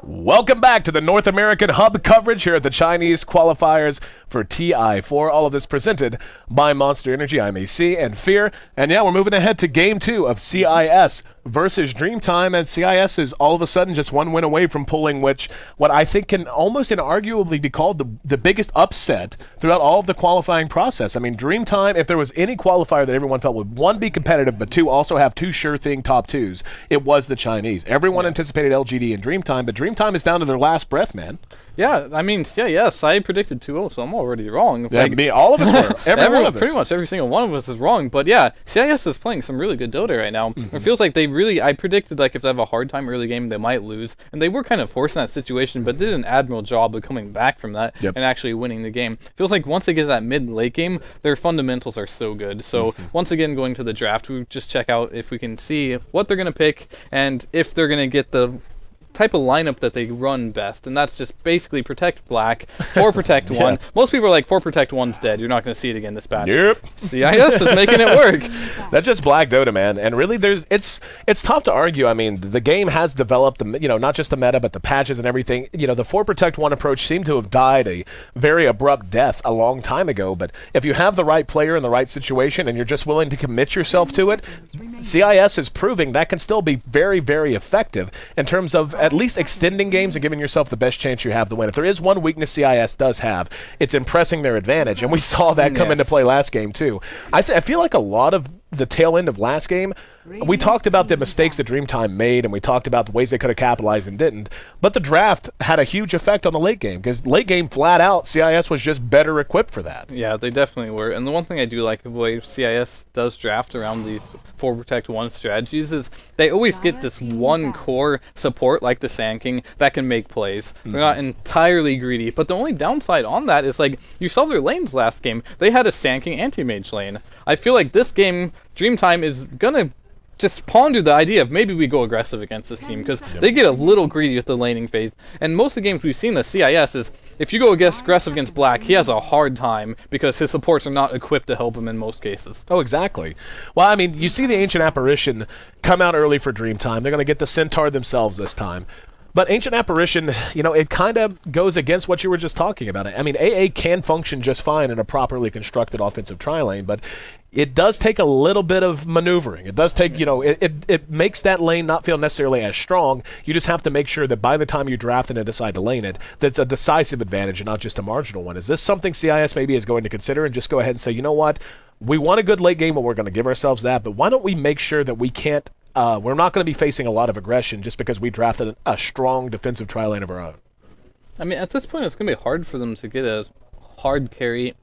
Welcome back to the North American Hub coverage here at the Chinese qualifiers for TI4. All of this presented by Monster Energy. I'm AC and Fear. And yeah, we're moving ahead to Game 2 of CIS versus Dreamtime. And CIS is all of a sudden just one win away from pulling what I think can almost inarguably be called the biggest upset throughout all of the qualifying process. I mean, Dreamtime, if there was any qualifier that everyone felt would, one, be competitive, but two, also have two sure thing top twos, it was the Chinese. Everyone anticipated LGD and Dreamtime, but Dreamtime is down to their last breath, man. Yeah, I mean, CIS, I predicted 2-0, so I'm already wrong. Yeah, all of us were. Everyone, pretty much every single one of us is wrong. But yeah, CIS is playing some really good Dota right now. It feels like I predicted like if they have a hard time early game, they might lose. And they were kind of forced in that situation, but did an admirable job of coming back from that and actually winning the game. Feels like once they get that mid-late game, their fundamentals are so good. So once again, going to the draft, we just check out if we can see what they're going to pick and if they're going to get the type of lineup that they run best, and that's just basically protect black, 4 protect 1. Most people are like 4 protect 1's dead. You're not going to see it again this patch. Yep. CIS is making it work. That's just black Dota, man. And really, it's tough to argue. I mean, the game has developed, not just the meta, but the patches and everything. The 4 protect 1 approach seemed to have died a very abrupt death a long time ago. But if you have the right player in the right situation and you're just willing to commit yourself to it, CIS is proving that can still be very, very effective in terms of at least extending games and giving yourself the best chance you have to win. If there is one weakness CIS does have, it's impressing their advantage, and we saw that come into play last game too. I feel like a lot of the tail end of last game, we talked about the mistakes that Dreamtime made, and we talked about the ways they could have capitalized and didn't, but the draft had a huge effect on the late game, because late game, flat out, CIS was just better equipped for that. Yeah, they definitely were, and the one thing I do like of the way CIS does draft around these 4 protect 1 strategies is they always get this one core support, like the Sand King, that can make plays. They're not entirely greedy, but the only downside on that is, like, you saw their lanes last game. They had a Sand King anti-mage lane. I feel like this game, Dreamtime is gonna just ponder the idea of maybe we go aggressive against this team, because they get a little greedy with the laning phase. And most of the games we've seen the CIS is, if you go aggressive against black, he has a hard time because his supports are not equipped to help him in most cases. Oh, exactly. Well, I mean, you see the Ancient Apparition come out early for Dreamtime. They're going to get the Centaur themselves this time. But Ancient Apparition, it kind of goes against what you were just talking about. I mean, AA can function just fine in a properly constructed offensive tri-lane, but it does take a little bit of maneuvering. It does take, it makes that lane not feel necessarily as strong. You just have to make sure that by the time you draft it and decide to lane it, that's a decisive advantage and not just a marginal one. Is this something CIS maybe is going to consider and just go ahead and say, you know what, we want a good late game, but we're going to give ourselves that, but why don't we make sure that we can't we're not going to be facing a lot of aggression just because we drafted a strong defensive tri-lane of our own. I mean, at this point, it's going to be hard for them to get a hard carry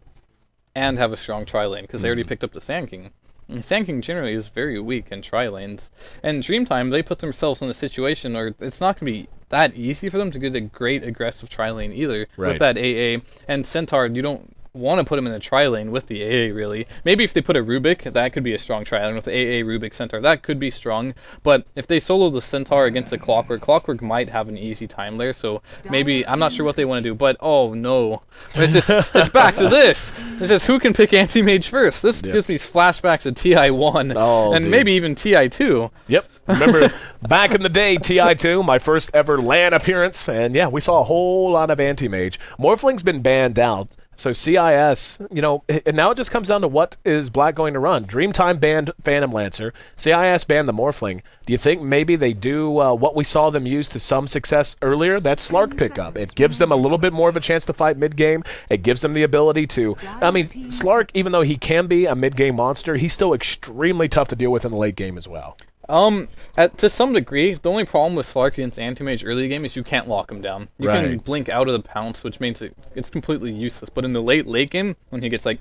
and have a strong tri-lane, because they already picked up the Sand King. And Sand King generally is very weak in tri-lanes. And Dreamtime, they put themselves in a situation where it's not going to be that easy for them to get a great aggressive tri-lane either with that AA. And Centaur, you don't want to put him in a tri-lane with the AA, really. Maybe if they put a Rubik, that could be a strong tri-lane with the AA, Rubik, Centaur. That could be strong. But if they solo the Centaur against the Clockwork might have an easy time there. So maybe, I'm not sure what they want to do, but oh no. It's back to this. It's just who can pick anti-mage first. This gives me flashbacks of TI1 and maybe even TI2. Yep. Remember back in the day, TI2, my first ever LAN appearance, and yeah, we saw a whole lot of anti-mage. Morphling's been banned out. So CIS, and now it just comes down to what is black going to run. Dreamtime banned Phantom Lancer. CIS banned the Morphling. Do you think maybe they do what we saw them use to some success earlier? That Slark pickup. It gives them a little bit more of a chance to fight mid-game. It gives them the ability to... I mean, Slark, even though he can be a mid-game monster, he's still extremely tough to deal with in the late game as well. To some degree, the only problem with Slark against Anti-Mage early game is you can't lock him down. You can blink out of the pounce, which means it's completely useless. But in the late game, when he gets like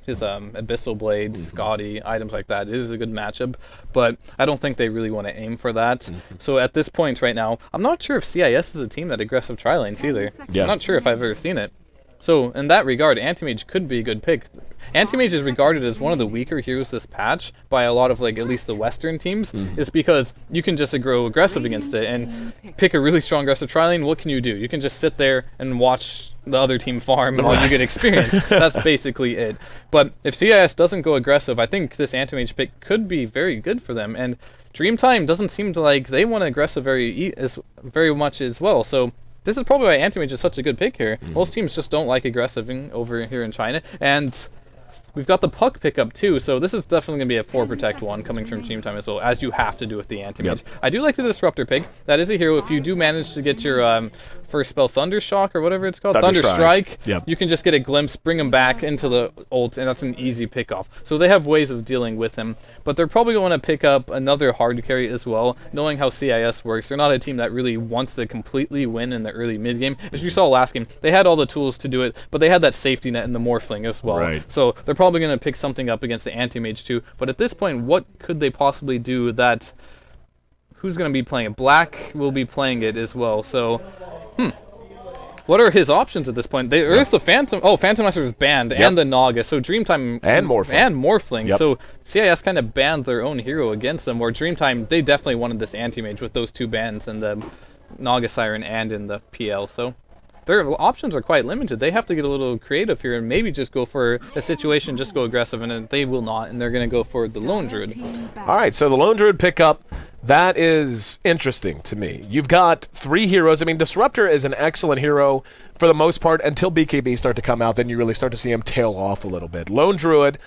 his Abyssal Blade, Scotty, items like that, it is a good matchup. But I don't think they really want to aim for that. So at this point right now, I'm not sure if CIS is a team that aggressive tri-lanes either. I'm not sure if I've ever seen it. So in that regard, Anti-Mage could be a good pick. Anti-Mage is regarded as one of the weaker heroes this patch by a lot of at least the Western teams, is because you can just grow aggressive against it and pick a really strong aggressive tri-lane. What can you do? You can just sit there and watch the other team farm while you get experience. That's basically it. But if CIS doesn't go aggressive, I think this Anti-Mage pick could be very good for them. And Dreamtime doesn't seem to they want aggressive very much as well. So this is probably why Anti-Mage is such a good pick here. Most teams just don't like aggressiving over here in China. And we've got the Puck pickup too, so this is definitely going to be a 4 protect one coming from Dreamtime as well, as you have to do with the Anti-Mage. Yep. I do like the Disruptor pick. That is a hero. If you do manage to get your first spell Thundershock or whatever it's called, Thunderstrike, Yep. you can just get a glimpse, bring him back into the ult, and that's an easy pickoff. So they have ways of dealing with him, but they're probably going to pick up another hard carry as well, knowing how CIS works. They're not a team that really wants to completely win in the early mid game. As you saw last game, they had all the tools to do it, but they had that safety net in the Morphling as well. Right. So they're probably going to pick something up against the Anti-Mage too. But at this point, what could they possibly do that... Who's going to be playing it? Black will be playing it as well. So, what are his options at this point? There's the Phantom... Oh, Phantom Master is banned, and the Naga. So Dreamtime... And Morphling. And Morphling. Yep. So CIS kind of banned their own hero against them, where Dreamtime, they definitely wanted this Anti-Mage with those 2 bans in the Naga Siren and in the PL. So their options are quite limited. They have to get a little creative here and maybe just go for a situation, just go aggressive, and they will not, and they're going to go for the Lone Druid. All right, so the Lone Druid pickup, that is interesting to me. You've got 3 heroes. I mean, Disruptor is an excellent hero for the most part until BKB start to come out. Then you really start to see him tail off a little bit. Lone Druid,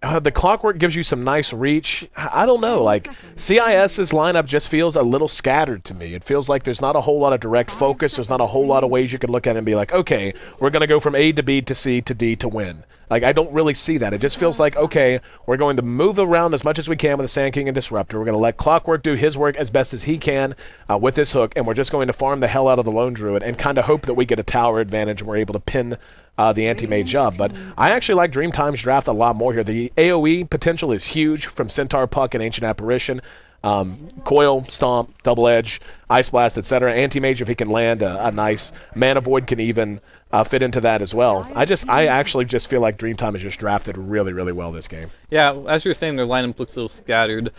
the Clockwork gives you some nice reach. I don't know, CIS's lineup just feels a little scattered to me. It feels like there's not a whole lot of direct focus. There's not a whole lot of ways you can look at it and be like, okay, we're going to go from A to B to C to D to win. I don't really see that. It just feels like, okay, we're going to move around as much as we can with the Sand King and Disruptor. We're going to let Clockwork do his work as best as he can with this hook, and we're just going to farm the hell out of the Lone Druid and kind of hope that we get a tower advantage and we're able to pin the Anti-Mage up. But I actually like Dreamtime's draft a lot more here. The AoE potential is huge from Centaur, Puck, and Ancient Apparition. Coil, Stomp, Double Edge, Ice Blast, etc. Anti-Mage, if he can land a nice Mana Void, can even fit into that as well. I actually just feel like Dreamtime is just drafted really, really well this game. Yeah, as you're saying, their lineup looks a little scattered.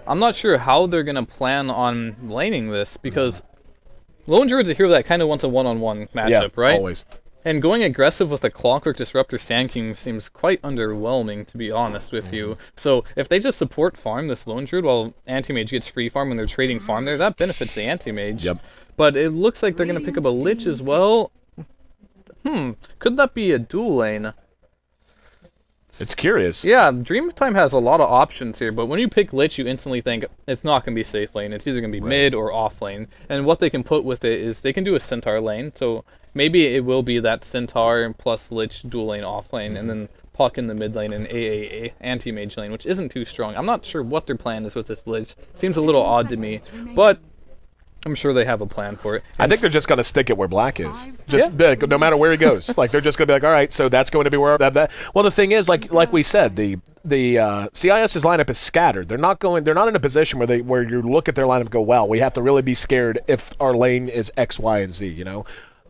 I'm not sure how they're going to plan on laning this, because Lone Druid's a hero that kind of wants a one-on-one matchup, right? Always. And going aggressive with a Clockwork Disruptor Sand King seems quite underwhelming, to be honest with you. So if they just support farm this Lone Druid while Anti-Mage gets free farm when they're trading farm there, that benefits the Anti-Mage. Yep. But it looks like they're going to pick up a Lich as well. Could that be a dual lane? It's curious. Yeah, Dreamtime has a lot of options here, but when you pick Lich, you instantly think it's not going to be safe lane. It's either going to be mid or off lane. And what they can put with it is they can do a Centaur lane, so maybe it will be that Centaur plus Lich dual lane off lane, and then Puck in the mid lane and AAA anti-mage lane, which isn't too strong. I'm not sure what their plan is with this Lich. Seems a little odd to me, but I'm sure they have a plan for it. I think they're just going to stick it where Black is. Just no matter where he goes. They're just going to be like, all right, so that's going to be where that. Well, the thing is, like we said, the CIS's lineup is scattered. They're not in a position where you look at their lineup and go, wow, we have to really be scared if our lane is X, Y, and Z. You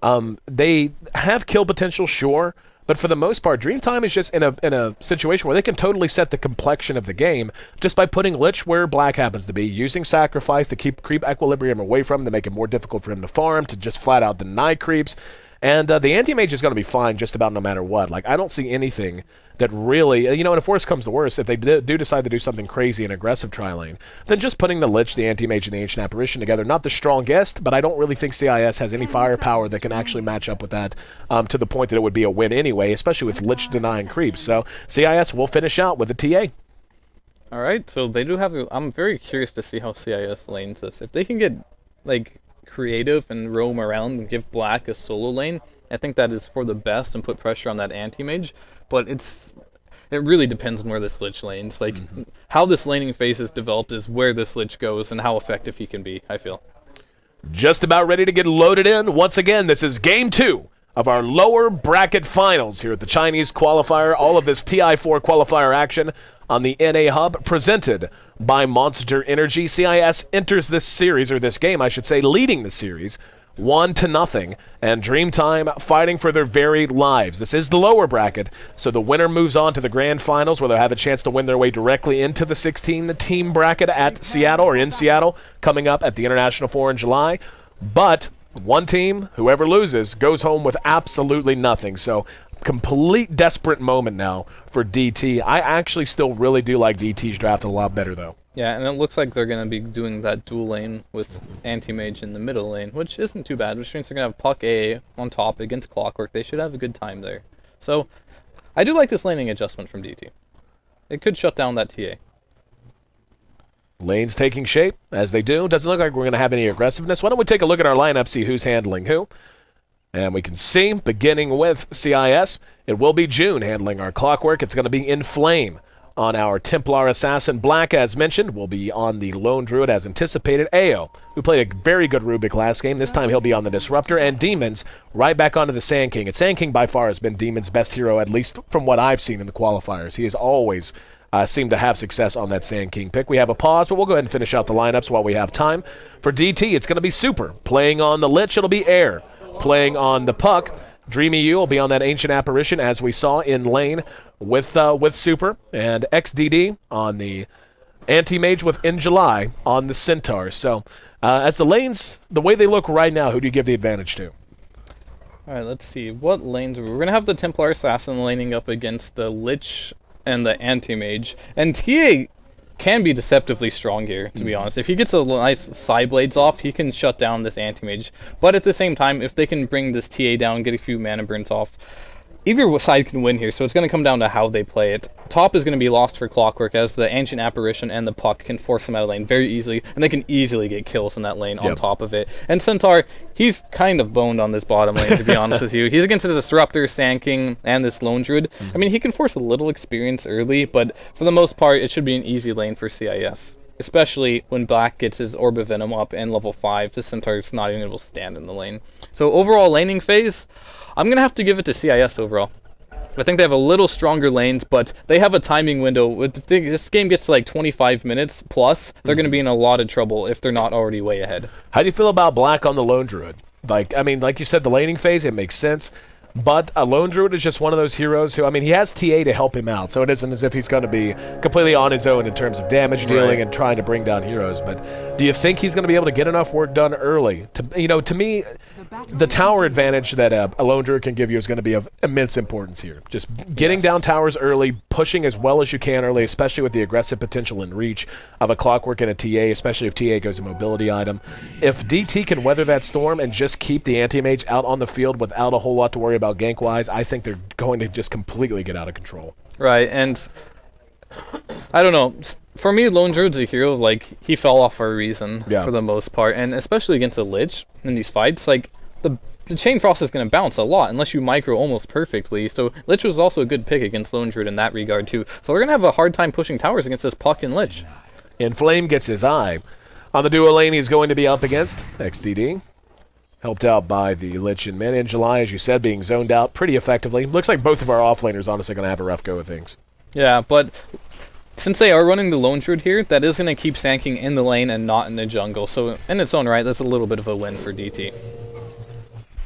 know, they have kill potential, sure. But for the most part, Dreamtime is just in a situation where they can totally set the complexion of the game just by putting Lich where Black happens to be, using Sacrifice to creep Equilibrium away from him, to make it more difficult for him to farm, to just flat out deny creeps. And the Anti-Mage is going to be fine just about no matter what. I don't see anything that really, and if worse comes to worse, if they do decide to do something crazy and aggressive tri-lane, then just putting the Lich, the Anti-Mage, and the Ancient Apparition together, not the strongest, but I don't really think CIS has any firepower that can actually match up with that to the point that it would be a win anyway, especially with Lich denying creeps. So CIS will finish out with a TA. All right, so they do have. I'm very curious to see how CIS lanes this. If they can get creative and roam around and give Black a solo lane, I think that is for the best and put pressure on that Anti-Mage. But it really depends on where this Lich lanes. How this laning phase is developed is where this Lich goes and how effective he can be, I feel. Just about ready to get loaded in. Once again, this is Game 2 of our lower bracket finals here at the Chinese qualifier. All of this TI4 qualifier action on the NA Hub, presented by Monster Energy. CIS enters this series, or this game, I should say, leading the series 1-0, and Dreamtime fighting for their very lives. This is the lower bracket, so the winner moves on to the grand finals, where they'll have a chance to win their way directly into the 16-team bracket at Seattle, or in Seattle, coming up at the International 4 in July. But one team, whoever loses, goes home with absolutely nothing. So complete desperate moment now for DT. I actually still really do like DT's draft a lot better, though. Yeah, and it looks like they're going to be doing that dual lane with Anti-Mage in the middle lane, which isn't too bad, which means they're going to have Puck A on top against Clockwork. They should have a good time there. So, I do like this laning adjustment from DT. It could shut down that TA. Lanes taking shape, as they do. Doesn't look like we're going to have any aggressiveness. Why don't we take a look at our lineup, see who's handling who. And we can see, beginning with CIS, it will be June handling our Clockwork. It's going to be Inflame on our Templar Assassin. Black, as mentioned, will be on the Lone Druid as anticipated. Ao, who played a very good Rubik last game. This time he'll be on the Disruptor. And Demons right back onto the Sand King. And Sand King by far has been Demons' best hero, at least from what I've seen in the qualifiers. He has always seemed to have success on that Sand King pick. We have a pause, but we'll go ahead and finish out the lineups while we have time. For DT, it's going to be Super. Playing on the Lich, it'll be Air. Playing on the Puck, Dreamy U will be on that Ancient Apparition, as we saw in lane with Super, and XDD on the Anti-Mage with In July on the Centaur. So, as the lanes, the way they look right now, who do you give the advantage to? Alright, let's see. What lanes we're going to have the Templar Assassin laning up against the Lich and the Anti-Mage. And TA can be deceptively strong here, to be honest. If he gets a nice side blades off, he can shut down this Anti-Mage. But at the same time, if they can bring this TA down, get a few mana burns off, either side can win here, so it's going to come down to how they play it. Top is going to be lost for Clockwork, as the Ancient Apparition and the Puck can force them out of lane very easily, and they can easily get kills in that lane on top of it. And Centaur, he's kind of boned on this bottom lane, to be honest with you. He's against the Disruptor, Sand King, and this Lone Druid. I mean, he can force a little experience early, but for the most part, it should be an easy lane for CIS. Especially when Black gets his Orb of Venom up in level 5, the Centaur's not even able to stand in the lane. So overall laning phase, I'm going to have to give it to CIS overall. I think they have a little stronger lanes, but they have a timing window. If this game gets to like 25 minutes plus, they're going to be in a lot of trouble if they're not already way ahead. How do you feel about Black on the Lone Druid? Like, I mean, like you said, the laning phase, it makes sense. But a Lone Druid is just one of those heroes who, I mean, he has TA to help him out, so it isn't as if he's going to be completely on his own in terms of damage dealing and trying to bring down heroes. But do you think he's going to be able to get enough work done early? To me, the tower advantage that a Lone Druid can give you is going to be of immense importance here. Just getting down towers early, pushing as well as you can early, especially with the aggressive potential and reach of a Clockwork and a TA, especially if TA goes a mobility item. If DT can weather that storm and just keep the Anti-Mage out on the field without a whole lot to worry about gank-wise, I think they're going to just completely get out of control. Right, and I don't know. For me, Lone Druid's a hero, like, he fell off for a reason for the most part, and especially against a Lich in these fights, like, the Chain Frost is going to bounce a lot unless you micro almost perfectly, so Lich was also a good pick against Lone Druid in that regard too. So we're going to have a hard time pushing towers against this Puck and Lich. Inflame gets his eye. On the duo lane he's going to be up against XDD. Helped out by the Lich and mid. In July, as you said, being zoned out pretty effectively. Looks like both of our offlaners honestly going to have a rough go of things. Yeah, but since they are running the Lone Druid here, that is going to keep Sand King in the lane and not in the jungle. So in its own right, that's a little bit of a win for DT.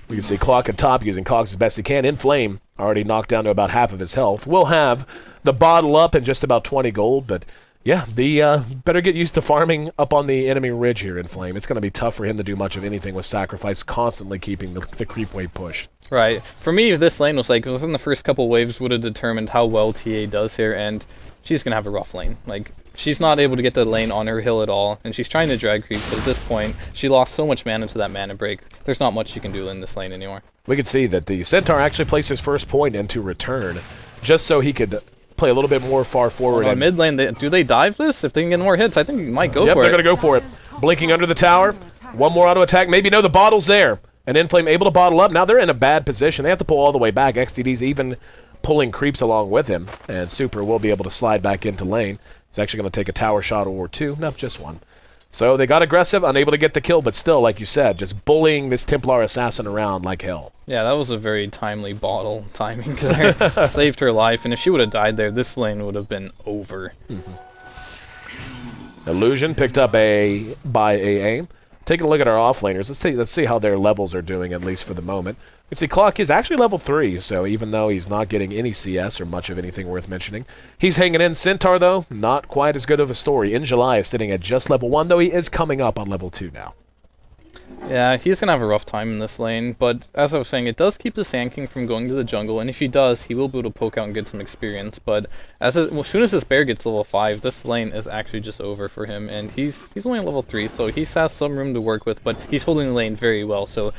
We can see Clock at top using Cogs as best he can. Inflame already knocked down to about half of his health. We'll have the bottle up and just about 20 gold, but yeah, the better get used to farming up on the enemy ridge here, Inflame. It's going to be tough for him to do much of anything with Sacrifice, constantly keeping the creep wave pushed. Right. For me, this lane was like, within the first couple waves would have determined how well TA does here, and she's going to have a rough lane. Like, she's not able to get the lane on her hill at all, and she's trying to drag creep, but at this point, she lost so much mana to that mana break. There's not much she can do in this lane anymore. We can see that the Centaur actually placed his first point into return, just so he could play a little bit more far forward. On mid lane, do they dive this? If they can get more hits, I think they might go for it. Yep, they're going to go for it. Blinking under the tower. One more auto attack. Maybe no, the bottle's there. And Inflame able to bottle up. Now they're in a bad position. They have to pull all the way back. XTD's even pulling creeps along with him. And Super will be able to slide back into lane. He's actually going to take a tower shot or two. No, just one. So they got aggressive, unable to get the kill, but still, like you said, just bullying this Templar Assassin around like hell. Yeah, that was a very timely bottle timing there. Saved her life, and if she would have died there, this lane would have been over. Illusion picked up by AA. Taking a look at our offlaners, let's see how their levels are doing, at least for the moment. You can see Clock is actually level 3, so even though he's not getting any CS or much of anything worth mentioning, he's hanging in. Centaur, though, not quite as good of a story. In July is sitting at just level 1, though he is coming up on level 2 now. Yeah, he's going to have a rough time in this lane, but as I was saying, it does keep the Sand King from going to the jungle, and if he does, he will be able to poke out and get some experience, but as soon as this bear gets level 5, this lane is actually just over for him, and he's only level 3, so he has some room to work with, but he's holding the lane very well, so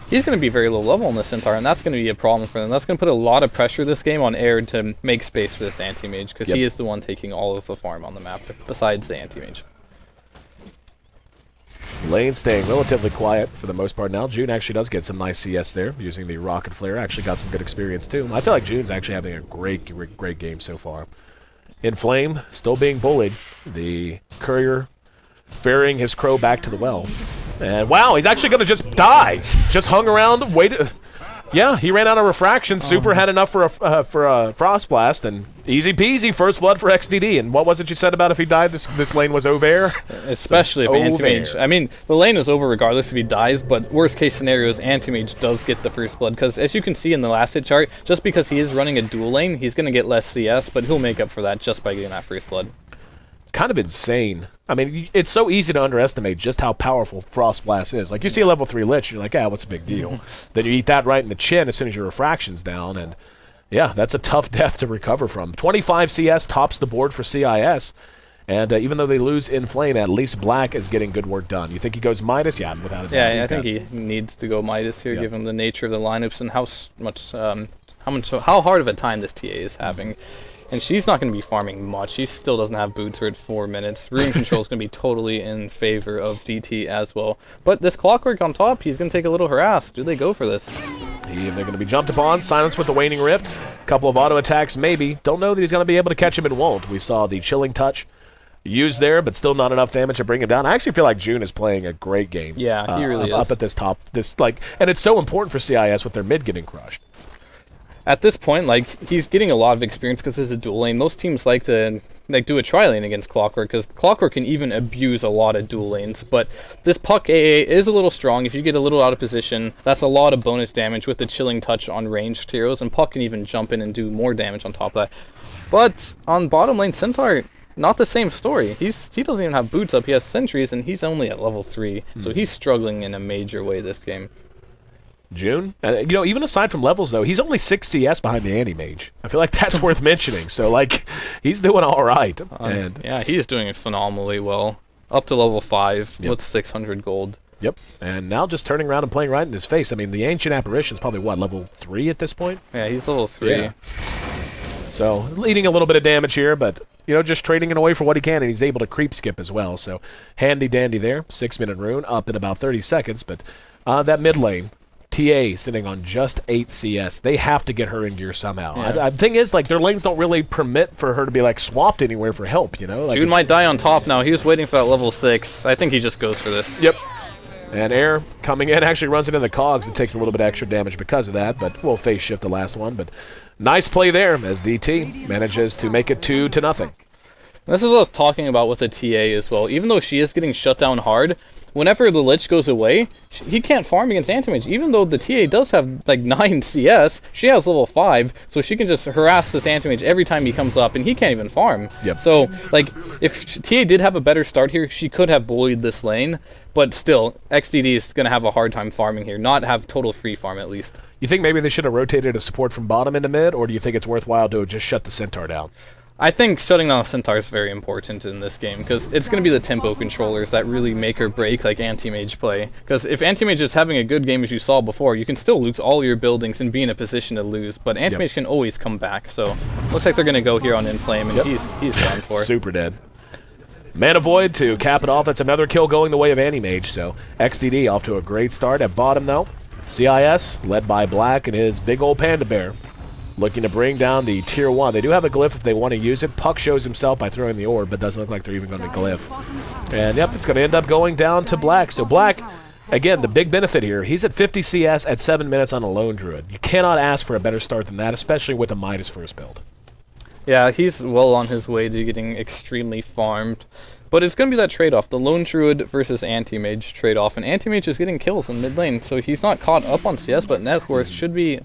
he's going to be very low level on the Centaur, and that's going to be a problem for them. That's going to put a lot of pressure this game on Air to make space for this Anti-Mage, because he is the one taking all of the farm on the map, besides the Anti-Mage. Lane staying relatively quiet for the most part now. June actually does get some nice CS there using the Rocket Flare. Actually got some good experience too. I feel like June's actually having a great game so far. Inflame still being bullied. The Courier ferrying his crow back to the well. And wow, he's actually going to just die. Just hung around, waited. Yeah, he ran out of refraction. Super had enough for a Frost Blast, and easy peasy, first blood for XDD. And what was it you said about if he died, this lane was over? Especially if Anti-Mage. I mean, the lane is over regardless if he dies, but worst case scenario is Anti-Mage does get the first blood, because as you can see in the last hit chart, just because he is running a dual lane, he's going to get less CS, but he'll make up for that just by getting that first blood. Kind of insane. I mean, it's so easy to underestimate just how powerful Frost Blast is. Like, you see a level 3 Lich, you're like, what's the big deal? Then you eat that right in the chin as soon as your refraction's down, and yeah, that's a tough death to recover from. 25 CS tops the board for CIS, and even though they lose in Flame, at least Black is getting good work done. You think he goes Midas? Yeah, without a doubt. Yeah, I think he needs to go Midas here, given the nature of the lineups and how hard of a time this TA is having. And she's not going to be farming much. She still doesn't have boots her at 4 minutes. Rune control is going to be totally in favor of DT as well. But this Clockwork on top, he's going to take a little harass. Do they go for this? They're going to be jumped upon. Silence with the Waning Rift. Couple of auto attacks, maybe. Don't know that he's going to be able to catch him and won't. We saw the Chilling Touch used there, but still not enough damage to bring him down. I actually feel like June is playing a great game. Yeah, he really is. Up at this top. And it's so important for CIS with their mid getting crushed. At this point, he's getting a lot of experience because it's a dual lane. Most teams like to do a tri-lane against Clockwork, because Clockwork can even abuse a lot of dual lanes. But this Puck AA is a little strong. If you get a little out of position, that's a lot of bonus damage with the Chilling Touch on ranged heroes, and Puck can even jump in and do more damage on top of that. But on bottom lane, Centaur, not the same story. He doesn't even have boots up. He has sentries, and he's only at level 3. So he's struggling in a major way this game. June, even aside from levels, though, he's only 6 CS behind the Anti-Mage. I feel like that's worth mentioning. So, he's doing all right. Yeah, he is doing phenomenally well. Up to level 5 with 600 gold. Yep. And now just turning around and playing right in his face. I mean, the Ancient Apparition is probably, level 3 at this point? Yeah, he's level 3. Yeah. So, leading a little bit of damage here, but, just trading it away for what he can, and he's able to creep skip as well. So, handy-dandy there. 6-minute rune, up in about 30 seconds. But that mid lane, TA sitting on just 8 CS. They have to get her in gear somehow. Yeah. The thing is, their lanes don't really permit for her to be, swapped anywhere for help, June might die on top now. He was waiting for that level 6. I think he just goes for this. Yep. And Air coming in actually runs into the cogs. It takes a little bit extra damage because of that, but we'll face shift the last one. But nice play there as DT manages to make it 2-0. This is what I was talking about with the TA as well. Even though she is getting shut down hard, whenever the Lich goes away, he can't farm against Anti-Mage. Even though the TA does have 9 CS, she has level 5, so she can just harass this Anti-Mage every time he comes up, and he can't even farm. Yep. So, if TA did have a better start here, she could have bullied this lane, but still, XDD is going to have a hard time farming here, not have total free farm at least. You think maybe they should have rotated a support from bottom into mid, or do you think it's worthwhile to just shut the Centaur down? I think shutting down Centaur is very important in this game, because it's going to be the tempo controllers that really make or break Anti-Mage play. Because if Anti-Mage is having a good game as you saw before, you can still lose all your buildings and be in a position to lose, but Anti-Mage can always come back. So looks like they're going to go here on Inflame, and he's done for. Super dead. Mana Void to cap it off. That's another kill going the way of Anti-Mage. So XDD off to a great start at bottom though. CIS led by Black and his big old Panda Bear, looking to bring down the Tier 1. They do have a glyph if they want to use it. Puck shows himself by throwing the orb, but doesn't look like they're even going to glyph. And yep, it's going to end up going down to Black. So Black, again, the big benefit here, he's at 50 CS at 7 minutes on a Lone Druid. You cannot ask for a better start than that, especially with a Midas first build. Yeah, he's well on his way to getting extremely farmed. But it's going to be that trade-off, the Lone Druid versus Anti-Mage trade-off. And Anti-Mage is getting kills in mid lane, so he's not caught up on CS, but net worth should be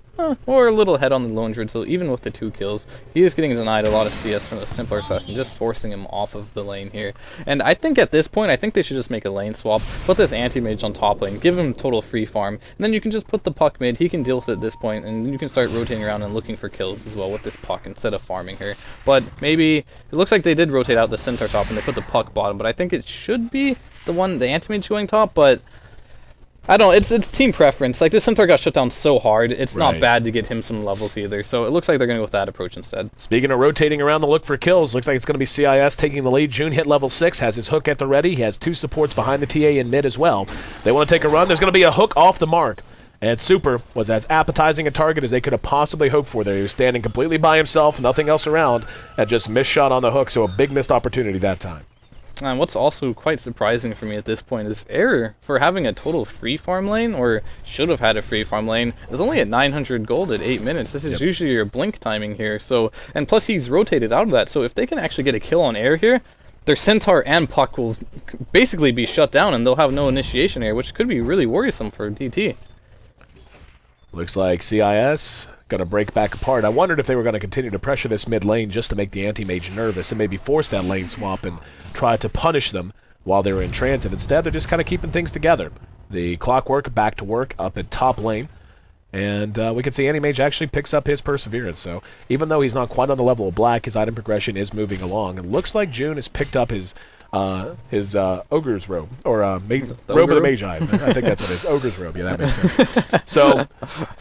or a little ahead on the Lone Druid. So even with the 2 kills, he is getting denied a lot of CS from this Templar Assassin, just forcing him off of the lane here. And I think at this point, I think they should just make a lane swap, put this Anti-Mage on top lane, give him total free farm, and then you can just put the Puck mid, he can deal with it at this point, and you can start rotating around and looking for kills as well with this Puck instead of farming her. But maybe, it looks like they did rotate out the Centaur top and they put the Puck bottom, but I think it should be the Anti-Mage going top, but I don't know, it's team preference. Like, this Centaur got shut down so hard, it's not bad to get him some levels either, so it looks like they're going to go with that approach instead. Speaking of rotating around the look for kills, looks like it's going to be CIS taking the lead. June hit level 6, has his hook at the ready, he has 2 supports behind the TA in mid as well. They want to take a run, there's going to be a hook off the mark. And Super was as appetizing a target as they could have possibly hoped for there. He was standing completely by himself, nothing else around, and just missed shot on the hook, so a big missed opportunity that time. And what's also quite surprising for me at this point is Error, for having a total free farm lane, or should have had a free farm lane, is only at 900 gold at 8 minutes. This is usually your blink timing here, so, and plus he's rotated out of that, so if they can actually get a kill on Error here, their Centaur and Puck will basically be shut down, and they'll have no initiation here, which could be really worrisome for DT. Looks like CIS going to break back apart. I wondered if they were going to continue to pressure this mid lane just to make the Anti-Mage nervous and maybe force that lane swap and try to punish them while they were in transit. Instead, they're just kind of keeping things together. The Clockwork back to work up at top lane. And we can see Anti-Mage actually picks up his Perseverance. So even though he's not quite on the level of Black, his item progression is moving along. It looks like June has picked up his Ogre's Robe, or Robe of the Magi. I think that's what it is. Ogre's Robe, yeah, that makes sense. So,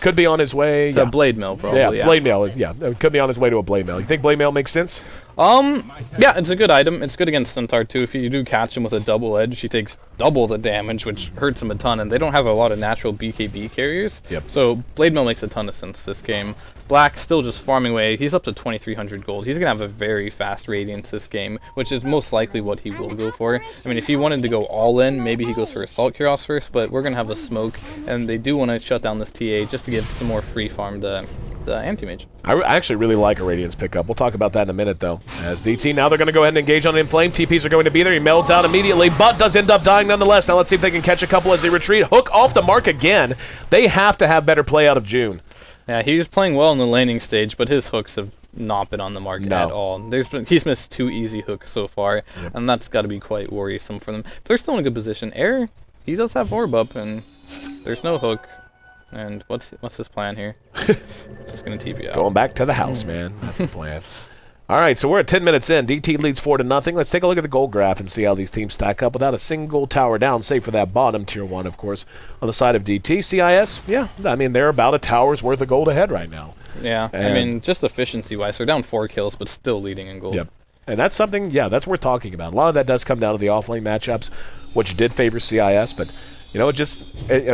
could be on his way. To Blade Mail, probably. Yeah, Blade Mail, could be on his way to a Blade Mail. You think Blade Mail makes sense? Yeah, it's a good item. It's good against Centaur too. If you do catch him with a double edge, he takes double the damage, which hurts him a ton, and they don't have a lot of natural BKB carriers. So Blade Mail makes a ton of sense this game. Black still just farming away. He's up to 2,300 gold. He's going to have a very fast Radiance this game, which is most likely what he will go for. I mean, if he wanted to go all in, maybe he goes for Assault Cuirass first, but we're going to have a smoke, and they do want to shut down this TA just to give some more free farm to the Anti-Mage. I actually really like a Radiance pickup. We'll talk about that in a minute, though. As DT, now they're going to go ahead and engage on Inflame. TPs are going to be there. He melts out immediately, but does end up dying nonetheless. Now let's see if they can catch a couple as they retreat. Hook off the mark again. They have to have better play out of June. Yeah, he was playing well in the laning stage, but his hooks have not been on the mark at all. He's missed 2 easy hooks so far, and that's got to be quite worrisome for them. But they're still in a good position. Air, he does have Orb up, and there's no hook. And what's his plan here? Just gonna TP out. Going back to the house, man. That's the plan. All right, so we're at 10 minutes in. DT leads 4-0. Let's take a look at the gold graph and see how these teams stack up without a single tower down, save for that bottom tier 1, of course, on the side of DT. CIS, yeah, I mean, they're about a tower's worth of gold ahead right now. Yeah, I mean, just efficiency-wise, they're down 4 kills, but still leading in gold. Yep. And that's something, that's worth talking about. A lot of that does come down to the offlane matchups, which did favor CIS, but you know,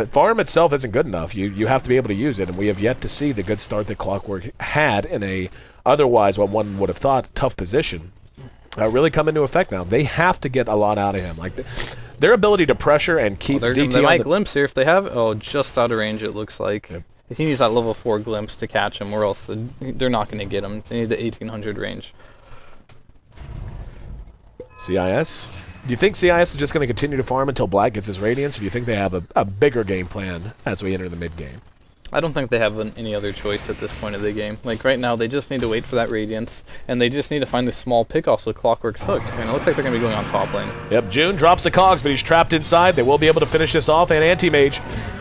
farm itself isn't good enough. You have to be able to use it, and we have yet to see the good start that Clockwork had in a otherwise what one would have thought tough position really come into effect now. They have to get a lot out of him. Like their ability to pressure and keep DT they might glimpse here if they have just out of range. It looks like he needs that level 4 glimpse to catch him, or else they're not going to get him. They need the 1800 range. CIS. Do you think CIS is just going to continue to farm until Black gets his Radiance, or do you think they have a bigger game plan as we enter the mid game? I don't think they have any other choice at this point of the game. Like right now, they just need to wait for that Radiance, and they just need to find the small pickoffs with Clockwork's hook. And it looks like they're going to be going on top lane. Yep, June drops the cogs, but he's trapped inside. They will be able to finish this off, and Anti-Mage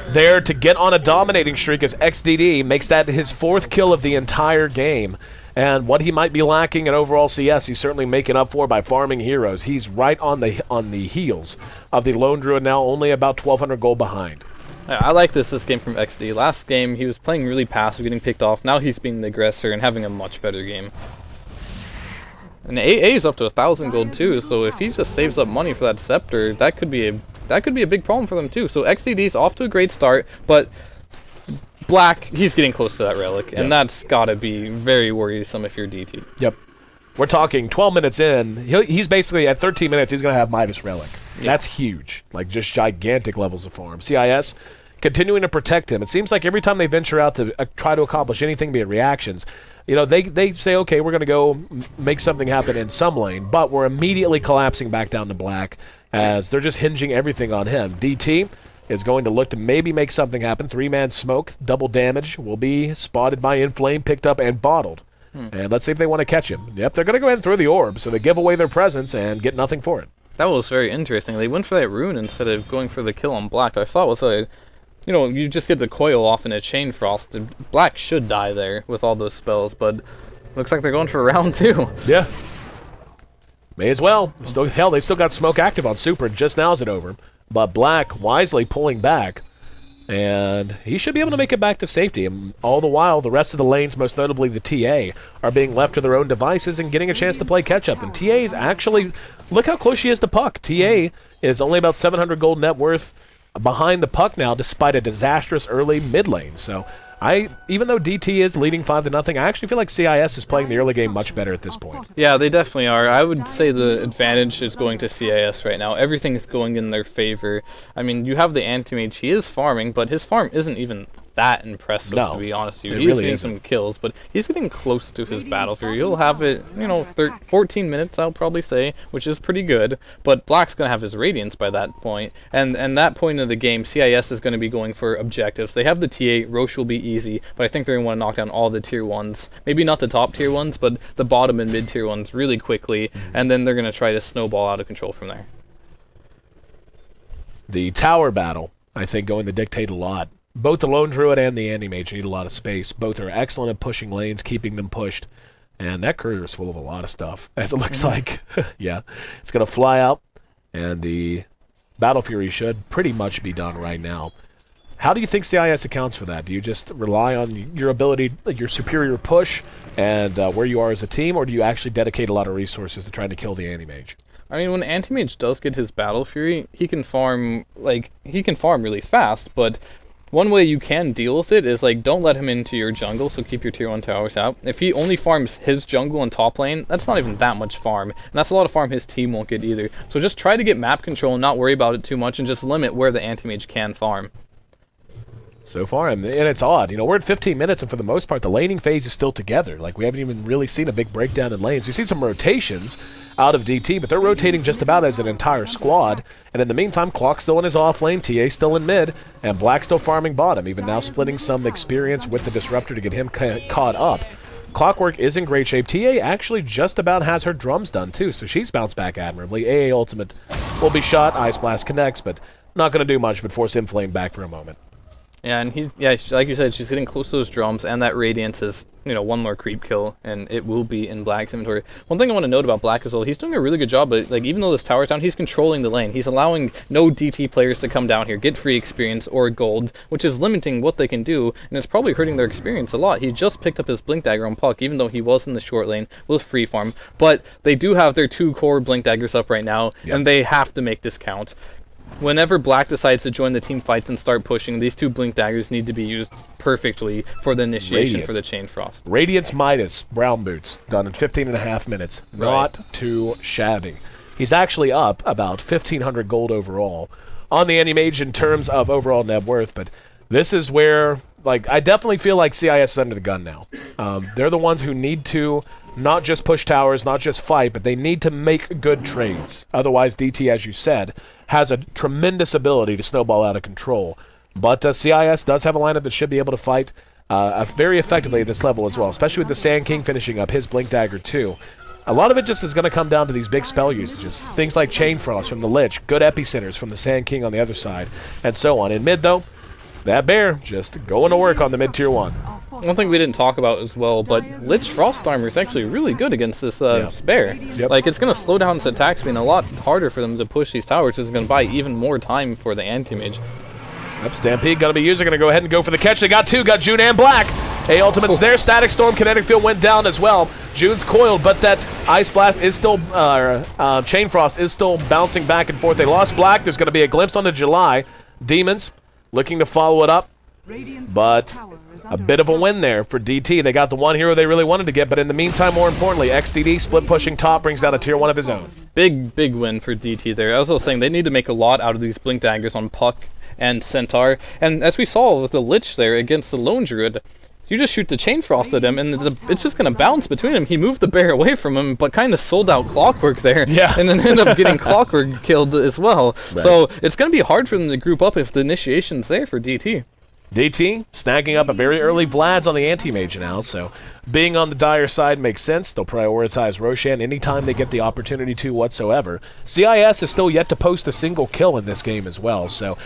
there to get on a dominating streak as XDD makes that his 4th kill of the entire game. And what he might be lacking in overall CS, he's certainly making up for by farming heroes. He's right on the heels of the Lone Druid now, only about 1,200 gold behind. Yeah, I like this game from XD. Last game, he was playing really passive, getting picked off. Now he's being the aggressor and having a much better game. And AA is up to 1,000 gold too, so if he just saves up money for that Scepter, that could be a big problem for them too. So XDD's off to a great start, but Black, he's getting close to that Relic, and that's got to be very worrisome if you're DT. Yep. We're talking 12 minutes in. He's basically, at 13 minutes, he's going to have Midas Relic. Yep. That's huge. Like, just gigantic levels of farm. CIS, continuing to protect him. It seems like every time they venture out to try to accomplish anything, be it reactions, they say, okay, we're going to go make something happen in some lane, but we're immediately collapsing back down to black as they're just hinging everything on him. DT is going to look to maybe make something happen. 3-man smoke, double damage, will be spotted by Inflame, picked up and bottled. And let's see if they want to catch him. Yep, they're going to go ahead and throw the orb, so they give away their presence and get nothing for it. That was very interesting. They went for that rune instead of going for the kill on black. I thought with a, you just get the coil off in a chain frost. Black should die there with all those spells, but looks like they're going for round 2. Yeah. May as well. Hell, they still got smoke active on Super. Just now is it over. But Black wisely pulling back, and he should be able to make it back to safety. And all the while, the rest of the lanes, most notably the TA, are being left to their own devices and getting a chance to play catch-up. And TA is actually, look how close she is to Puck. TA is only about 700 gold net worth behind the Puck now, despite a disastrous early mid lane. So even though DT is leading 5-0, I actually feel like CIS is playing the early game much better at this point. Yeah, they definitely are. I would say the advantage is going to CIS right now. Everything is going in their favor. I mean, you have the anti-mage. He is farming, but his farm isn't even that impressive, to be honest with you. He's getting some kills, but he's getting close to his battle fury. He'll have it, 14 minutes, I'll probably say, which is pretty good, but Black's going to have his Radiance by that point, and that point of the game, CIS is going to be going for objectives. They have the TA, Roche will be easy, but I think they're going to want to knock down all the tier 1s. Maybe not the top tier 1s, but the bottom and mid tier 1s really quickly, and then they're going to try to snowball out of control from there. The tower battle, I think, going to dictate a lot. Both the Lone Druid and the Anti-Mage need a lot of space. Both are excellent at pushing lanes, keeping them pushed. And that courier is full of a lot of stuff, as it looks like. Yeah, it's going to fly out, and the Battle Fury should pretty much be done right now. How do you think CIS accounts for that? Do you just rely on your ability, your superior push, and where you are as a team, or do you actually dedicate a lot of resources to trying to kill the Anti-Mage? I mean, when Anti-Mage does get his Battle Fury, he can farm really fast, but one way you can deal with it is, don't let him into your jungle, so keep your tier 1 towers out. If he only farms his jungle and top lane, that's not even that much farm, and that's a lot of farm his team won't get either. So just try to get map control and not worry about it too much, and just limit where the Anti-Mage can farm. So far, and it's odd. We're at 15 minutes, and for the most part, the laning phase is still together. We haven't even really seen a big breakdown in lanes. We've seen some rotations out of DT, but they're rotating just about as an entire squad. And in the meantime, Clock's still in his off lane, TA still in mid, and Black's still farming bottom, even now splitting some experience with the Disruptor to get him caught up. Clockwork is in great shape. TA actually just about has her drums done, too, so she's bounced back admirably. AA Ultimate will be shot, Ice Blast connects, but not going to do much but force Inflame back for a moment. Yeah, and like you said, she's getting close to those drums, and that Radiance is, one more creep kill, and it will be in Black's inventory. One thing I want to note about Black as well, he's doing a really good job, but even though this tower's down, he's controlling the lane. He's allowing no DT players to come down here, get free experience or gold, which is limiting what they can do, and it's probably hurting their experience a lot. He just picked up his Blink Dagger on Puck, even though he was in the short lane with free farm, but they do have their 2 core Blink Daggers up right now, and they have to make this count. Whenever Black decides to join the team fights and start pushing, these 2 Blink Daggers need to be used perfectly for the initiation for the Chain Frost. Radiance Midas, Brown Boots, done in 15.5 minutes. Not too shabby. He's actually up about 1,500 gold overall on the Anti-Mage in terms of overall net worth, but this is where, I definitely feel like CIS is under the gun now. They're the ones who need to not just push towers, not just fight, but they need to make good trades. Otherwise, DT, as you said, has a tremendous ability to snowball out of control. But CIS does have a lineup that should be able to fight very effectively at this level as well, especially with the Sand King finishing up his Blink Dagger too. A lot of it just is going to come down to these big spell usages. Things like Chain Frost from the Lich, good epicenters from the Sand King on the other side, and so on. In mid, though, that bear just going to work on the mid tier 1. One thing we didn't talk about as well, but Lich Frost Armor is actually really good against this bear. Yep. It's going to slow down its attack speed and a lot harder for them to push these towers. It's going to buy even more time for the Anti-Mage. Yep, Stampede going to be using, going to go ahead and go for the catch. They got 2, got June and Black. A Ultimate's there, Static Storm, Kinetic Field went down as well. June's coiled, but that Ice Blast is still, Chain Frost is still bouncing back and forth. They lost Black, there's going to be a glimpse onto July. Demons looking to follow it up, but a bit of a win there for DT. They got the one hero they really wanted to get, but in the meantime, more importantly, XTD split pushing top brings out a tier 1 of his own. Big win for DT there. I was also saying they need to make a lot out of these Blink Daggers on Puck and Centaur. And as we saw with the Lich there against the Lone Druid, you just shoot the Chain Frost at him, and it's just going to bounce between him. He moved the bear away from him, but kind of sold out Clockwork there, and then ended up getting Clockwork killed as well. Right. So it's going to be hard for them to group up if the initiation's there for DT. DT snagging up a very early Vlad's on the anti-mage now, so being on the dire side makes sense. They'll prioritize Roshan anytime they get the opportunity to whatsoever. CIS is still yet to post a single kill in this game as well, so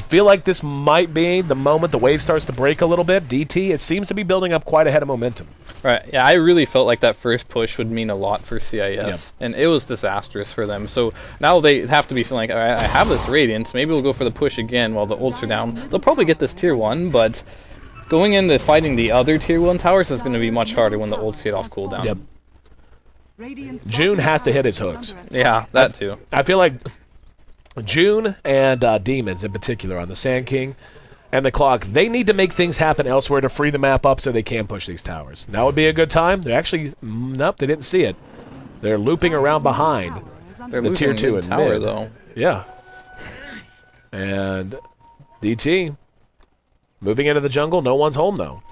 feel like this might be the moment the wave starts to break a little bit. DT, it seems to be building up quite a head of momentum. Right, yeah, I really felt like that first push would mean a lot for CIS, and it was disastrous for them. So now they have to be feeling like, all right, I have this Radiance, maybe we'll go for the push again while the ults are down. They'll probably get this tier 1, but going into fighting the other tier 1 towers is going to be much harder when the ults get off cooldown. Yep. June has to hit his hooks. Yeah, that too. I feel like June and Demons in particular on the Sand King and the Clock, they need to make things happen elsewhere to free the map up so they can push these towers. Now would be a good time. They're actually, nope, they didn't see it. They're looping around behind the tier 2 and tower, mid. Though. Yeah. And DT moving into the jungle. No one's home, though.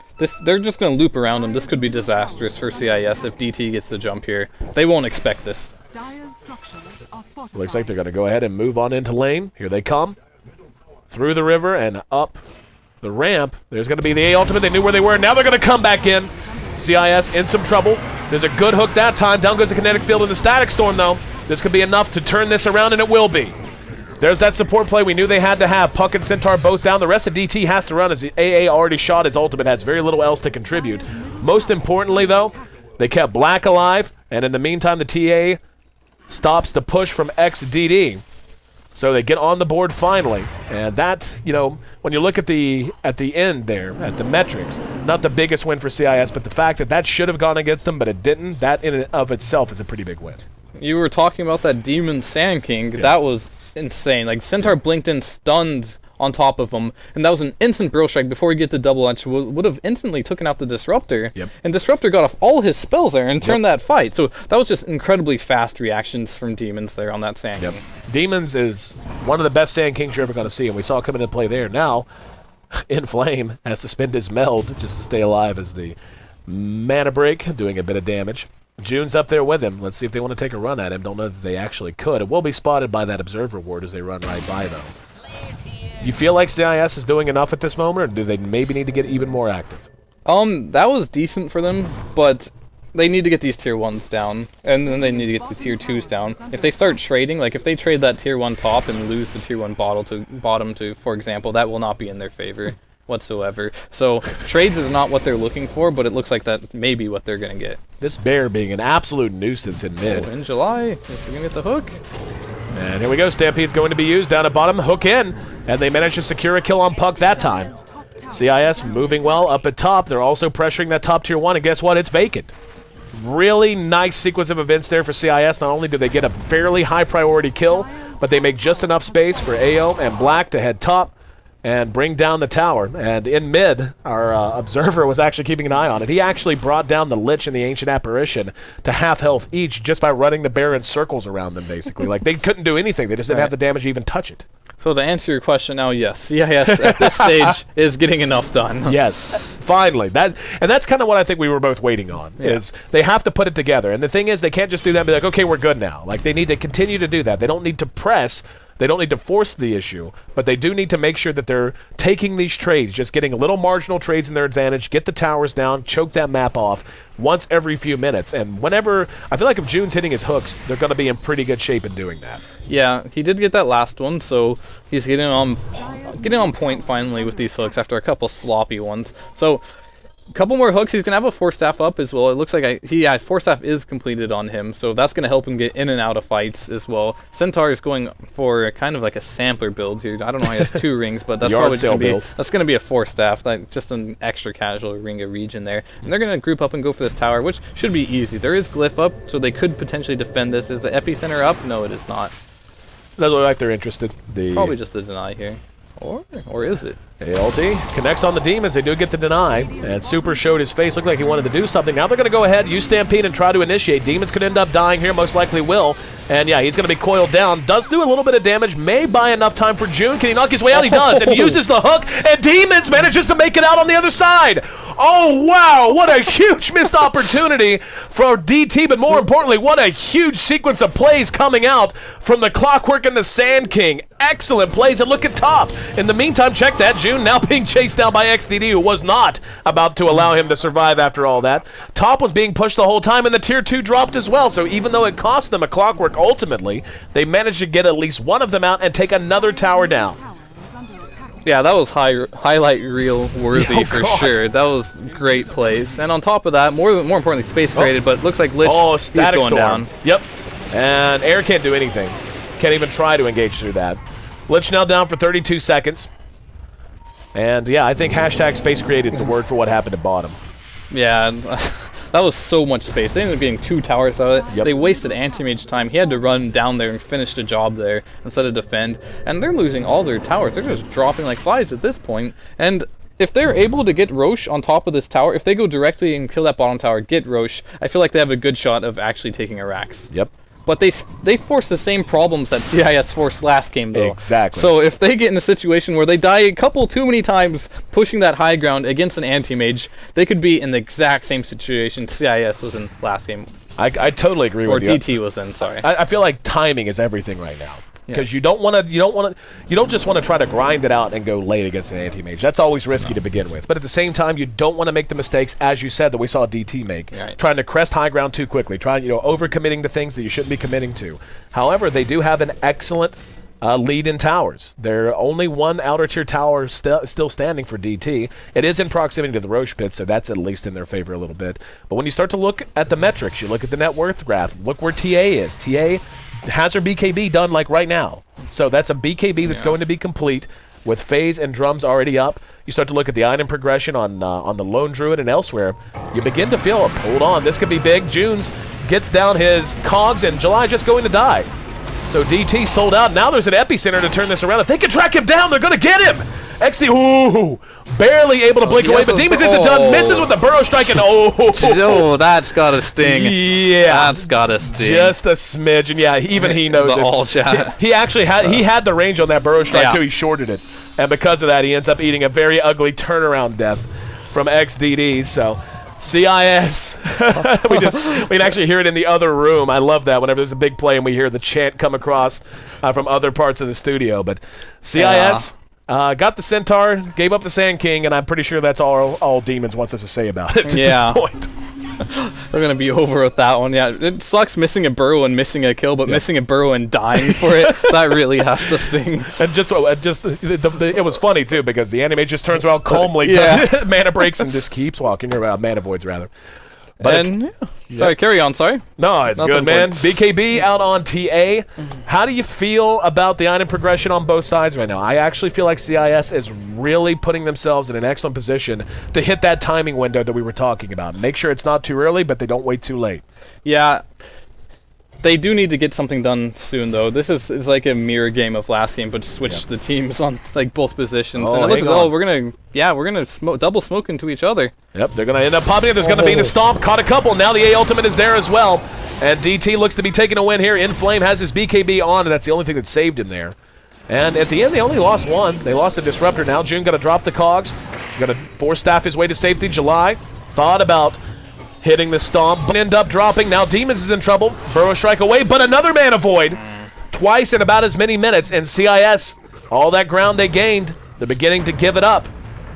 They're just going to loop around him. This could be disastrous for CIS if DT gets the jump here. They won't expect this. Looks like they're going to go ahead and move on into lane. Here they come. Through the river and up the ramp. There's going to be the A ultimate. They knew where they were. Now they're going to come back in. CIS in some trouble. There's a good hook that time. Down goes the kinetic field in the static storm, though. This could be enough to turn this around, and it will be. There's that support play we knew they had to have. Puck and Centaur both down. The rest of DT has to run as the AA already shot his ultimate. Has very little else to contribute. Most importantly, though, they kept Black alive, and in the meantime, the TA stops the push from XDD. So they get on the board finally. And that, you know, when you look at the end there, at the metrics, not the biggest win for CIS, but the fact that should have gone against them, but it didn't, that in and of itself is a pretty big win. You were talking about that Demon Sand King. Yeah. That was insane. Like, Centaur blinked in, stunned on top of him, and that was an instant Bro Strike before he get the double edge. Would have instantly taken out the Disruptor. Yep. And Disruptor got off all his spells there and turned that fight. So that was just incredibly fast reactions from Demons there on that Sand King. Demons is one of the best Sand Kings you're ever going to see, and we saw it come into play there. Now, Inflame has to spend his meld just to stay alive as the mana break, doing a bit of damage. June's up there with him. Let's see if they want to take a run at him. Don't know that they actually could. It will be spotted by that Observer Ward as they run right by, though. You feel like CIS is doing enough at this moment, or do they maybe need to get even more active? That was decent for them, but they need to get these tier 1s down, and then they need to get the tier 2s down. If they start trading, like if they trade that tier 1 top and lose the tier 1 bottom to, for example, that will not be in their favor whatsoever. So trades is not what they're looking for, but it looks like that may be what they're going to get. This bear being an absolute nuisance in mid. In July, if you're going to get the hook. And here we go. Stampede's going to be used down at bottom. Hook in. And they managed to secure a kill on Puck that time. CIS moving well up at top. They're also pressuring that top tier 1. And guess what? It's vacant. Really nice sequence of events there for CIS. Not only do they get a fairly high priority kill, but they make just enough space for AO and Black to head top and bring down the tower. And in mid, our Observer was actually keeping an eye on it. He actually brought down the Lich and the Ancient Apparition to half health each just by running the bear in circles around them, basically. Like, they couldn't do anything. They just didn't have the damage to even touch it. So to answer your question now, yes, CIS at this stage is getting enough done. Yes, finally. That's kind of what I think we were both waiting on, is they have to put it together. And the thing is, they can't just do that and be like, okay, we're good now. Like, they need to continue to do that. They don't need to press. They don't need to force the issue, but they do need to make sure that they're taking these trades, just getting a little marginal trades in their advantage, get the towers down, choke that map off once every few minutes. And whenever, I feel like if June's hitting his hooks, they're going to be in pretty good shape in doing that. Yeah, he did get that last one, so he's getting on point finally with these hooks after a couple sloppy ones. So a couple more hooks, he's going to have a Force Staff up as well. It looks like Force Staff is completed on him, so that's going to help him get in and out of fights as well. Centaur is going for kind of like a sampler build here. I don't know how he has 2 rings, but that's probably going to be a Force Staff, like just an extra casual ring of region there. And they're going to group up and go for this tower, which should be easy. There is Glyph up, so they could potentially defend this. Is the Epicenter up? No, it is not. Doesn't look like they're interested. Probably just a deny here. Or is it? ulti connects on the demons. They do get the deny, and Super showed his face. Looked like he wanted to do something. Now they're going to go ahead, use Stampede, and try to initiate. Demons could end up dying here, most likely will. And yeah, he's going to be coiled down. Does do a little bit of damage, may buy enough time for June. Can he knock his way out? He does, and uses the hook, and Demons manages to make it out on the other side. Oh, wow, what a huge missed opportunity for DT, but more importantly, what a huge sequence of plays coming out from the Clockwork and the Sand King. Excellent plays, and look at top. In the meantime, check that, June now being chased down by XDD, who was not about to allow him to survive after all that. Top was being pushed the whole time, and the tier 2 dropped as well, so even though it cost them a Clockwork ultimately, they managed to get at least one of them out and take another tower down. Yeah, that was highlight reel worthy for sure. That was great plays. And on top of that, more importantly, space created, but it looks like Lich static going storm. down. Yep. And Air can't do anything. Can't even try to engage through that. Lich now down for 32 seconds. And yeah, I think hashtag space created is the word for what happened at bottom. Yeah, that was so much space. They ended up getting 2 towers out of it. Yep. They wasted anti-mage time. He had to run down there and finish the job there instead of defend. And they're losing all their towers. They're just dropping like flies at this point. And if they're able to get Roche on top of this tower, if they go directly and kill that bottom tower, get Roche, I feel like they have a good shot of actually taking Arax. Yep. But they force the same problems that CIS forced last game, though. Exactly. So if they get in a situation where they die a couple too many times pushing that high ground against an anti-mage, they could be in the exact same situation CIS was in last game. I totally agree with you. Or DT was in, sorry. I feel like timing is everything right now. Because you don't just want to try to grind it out and go late against an anti-mage. That's always risky to begin with. But at the same time, you don't want to make the mistakes, as you said, that we saw DT make. Right. Trying to crest high ground too quickly, over-committing to things that you shouldn't be committing to. However, they do have an excellent lead in towers. They're only one outer tier tower still standing for DT. It is in proximity to the Roche pit, so that's at least in their favor a little bit. But when you start to look at the metrics, you look at the net worth graph, look where TA is. TA has her BKB done like right now. So that's a BKB that's going to be complete with phase and drums already up. You start to look at the item progression on the Lone Druid and elsewhere. You begin to feel, hold on, this could be big. Junes gets down his cogs and July just going to die. So DT sold out. Now there's an epicenter to turn this around. If they can track him down, they're going to get him. XD, ooh, barely able to blink away, but Demons isn't done. Misses with the burrow strike, and oh, that's got to sting. Yeah, that's got to sting. Just a smidge, and yeah, even he knows the it. All chat. He actually had the range on that burrow strike too. He shorted it, and because of that, he ends up eating a very ugly turnaround death from XDD. So. CIS. we can actually hear it in the other room. I love that whenever there's a big play and we hear the chant come across from other parts of the studio. But CIS got the Centaur, gave up the Sand King, and I'm pretty sure that's all Demons wants us to say about it at this point. We're going to be over with that one. Yeah, it sucks missing a burrow and missing a kill, but missing a burrow and dying for it, that really has to sting. And it was funny, too, because the anime just turns around calmly, mana breaks, and just keeps walking around, mana voids, rather. But sorry, carry on, sorry. No, it's good, man. BKB out on TA. How do you feel about the item progression on both sides right now? I actually feel like CIS is really putting themselves in an excellent position to hit that timing window that we were talking about. Make sure it's not too early, but they don't wait too late. Yeah. They do need to get something done soon, though. This is like a mirror game of last game, but switch the teams on like both positions. And it looks like, we're gonna double smoke into each other. Yep, they're gonna end up popping it. There's gonna be the stomp. Caught a couple. Now the A ultimate is there as well, and DT looks to be taking a win here. Inflame has his BKB on, and that's the only thing that saved him there. And at the end, they only lost one. They lost the disruptor. Now June gonna drop the cogs. Gonna force staff his way to safety. July thought about hitting the stomp, end up dropping. Now Demons is in trouble. Burrow strike away, but another mana void. Twice in about as many minutes, and CIS, all that ground they gained, they're beginning to give it up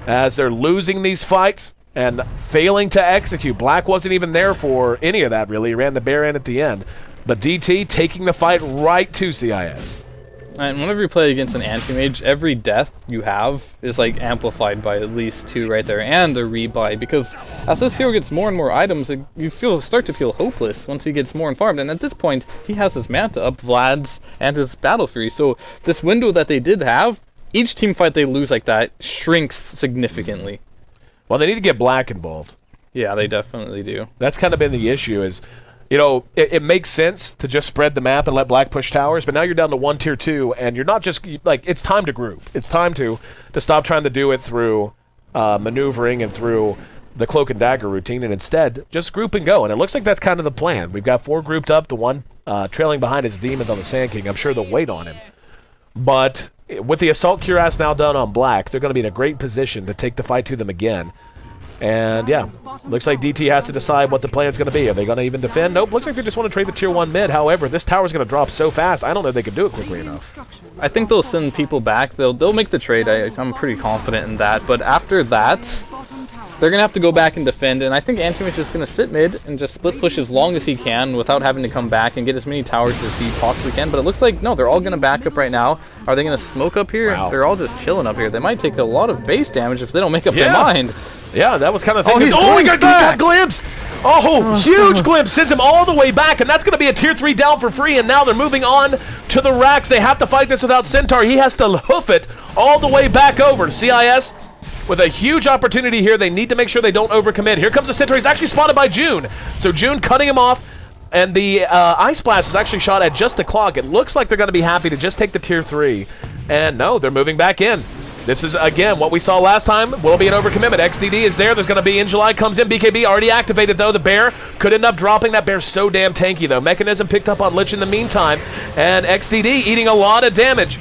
as they're losing these fights and failing to execute. Black wasn't even there for any of that, really. He ran the bear in at the end. But DT taking the fight right to CIS. And whenever you play against an anti-mage, every death you have is like amplified by at least 2 right there, and a rebuy, because as this hero gets more and more items, you start to feel hopeless once he gets more informed. And at this point, he has his Manta up, Vlad's, and his Battle Fury. So this window that they did have, each team fight they lose like that shrinks significantly. Well, they need to get Black involved. Yeah, they definitely do. That's kind of been the issue is, you know, it makes sense to just spread the map and let black push towers, but now you're down to 1 tier 2, and you're not just, like, it's time to group. It's time to stop trying to do it through maneuvering and through the cloak and dagger routine, and instead just group and go. And it looks like that's kind of the plan. We've got 4 grouped up. The one trailing behind his demons on the Sand King. I'm sure they'll wait on him. But with the Assault Cuirass now done on black, they're going to be in a great position to take the fight to them again. And yeah, looks like DT has to decide what the plan's going to be. Are they going to even defend? Nope, looks like they just want to trade the tier 1 mid. However, this tower's going to drop so fast, I don't know if they can do it quickly enough. I think they'll send people back. They'll make the trade. I'm pretty confident in that. But after that, they're going to have to go back and defend. And I think Antimage is going to sit mid and just split push as long as he can without having to come back and get as many towers as he possibly can. But it looks like, no, they're all going to back up right now. Are they going to smoke up here? Wow. They're all just chilling up here. They might take a lot of base damage if they don't make up their mind. Yeah, that was kind of the thing. He got glimpsed! Oh, huge glimpse, sends him all the way back, and that's going to be a tier 3 down for free, and now they're moving on to the racks. They have to fight this without Centaur. He has to hoof it all the way back over. CIS with a huge opportunity here. They need to make sure they don't overcommit. Here comes the Centaur. He's actually spotted by June. So June cutting him off, and the Ice Blast is actually shot at just the clock. It looks like they're going to be happy to just take the tier 3. And no, they're moving back in. This is, again, what we saw last time. Will be an overcommitment. XDD is there. There's going to be In July comes in. BKB already activated, though. The bear could end up dropping. That bear's so damn tanky, though. Mechanism picked up on Lich in the meantime. And XDD eating a lot of damage.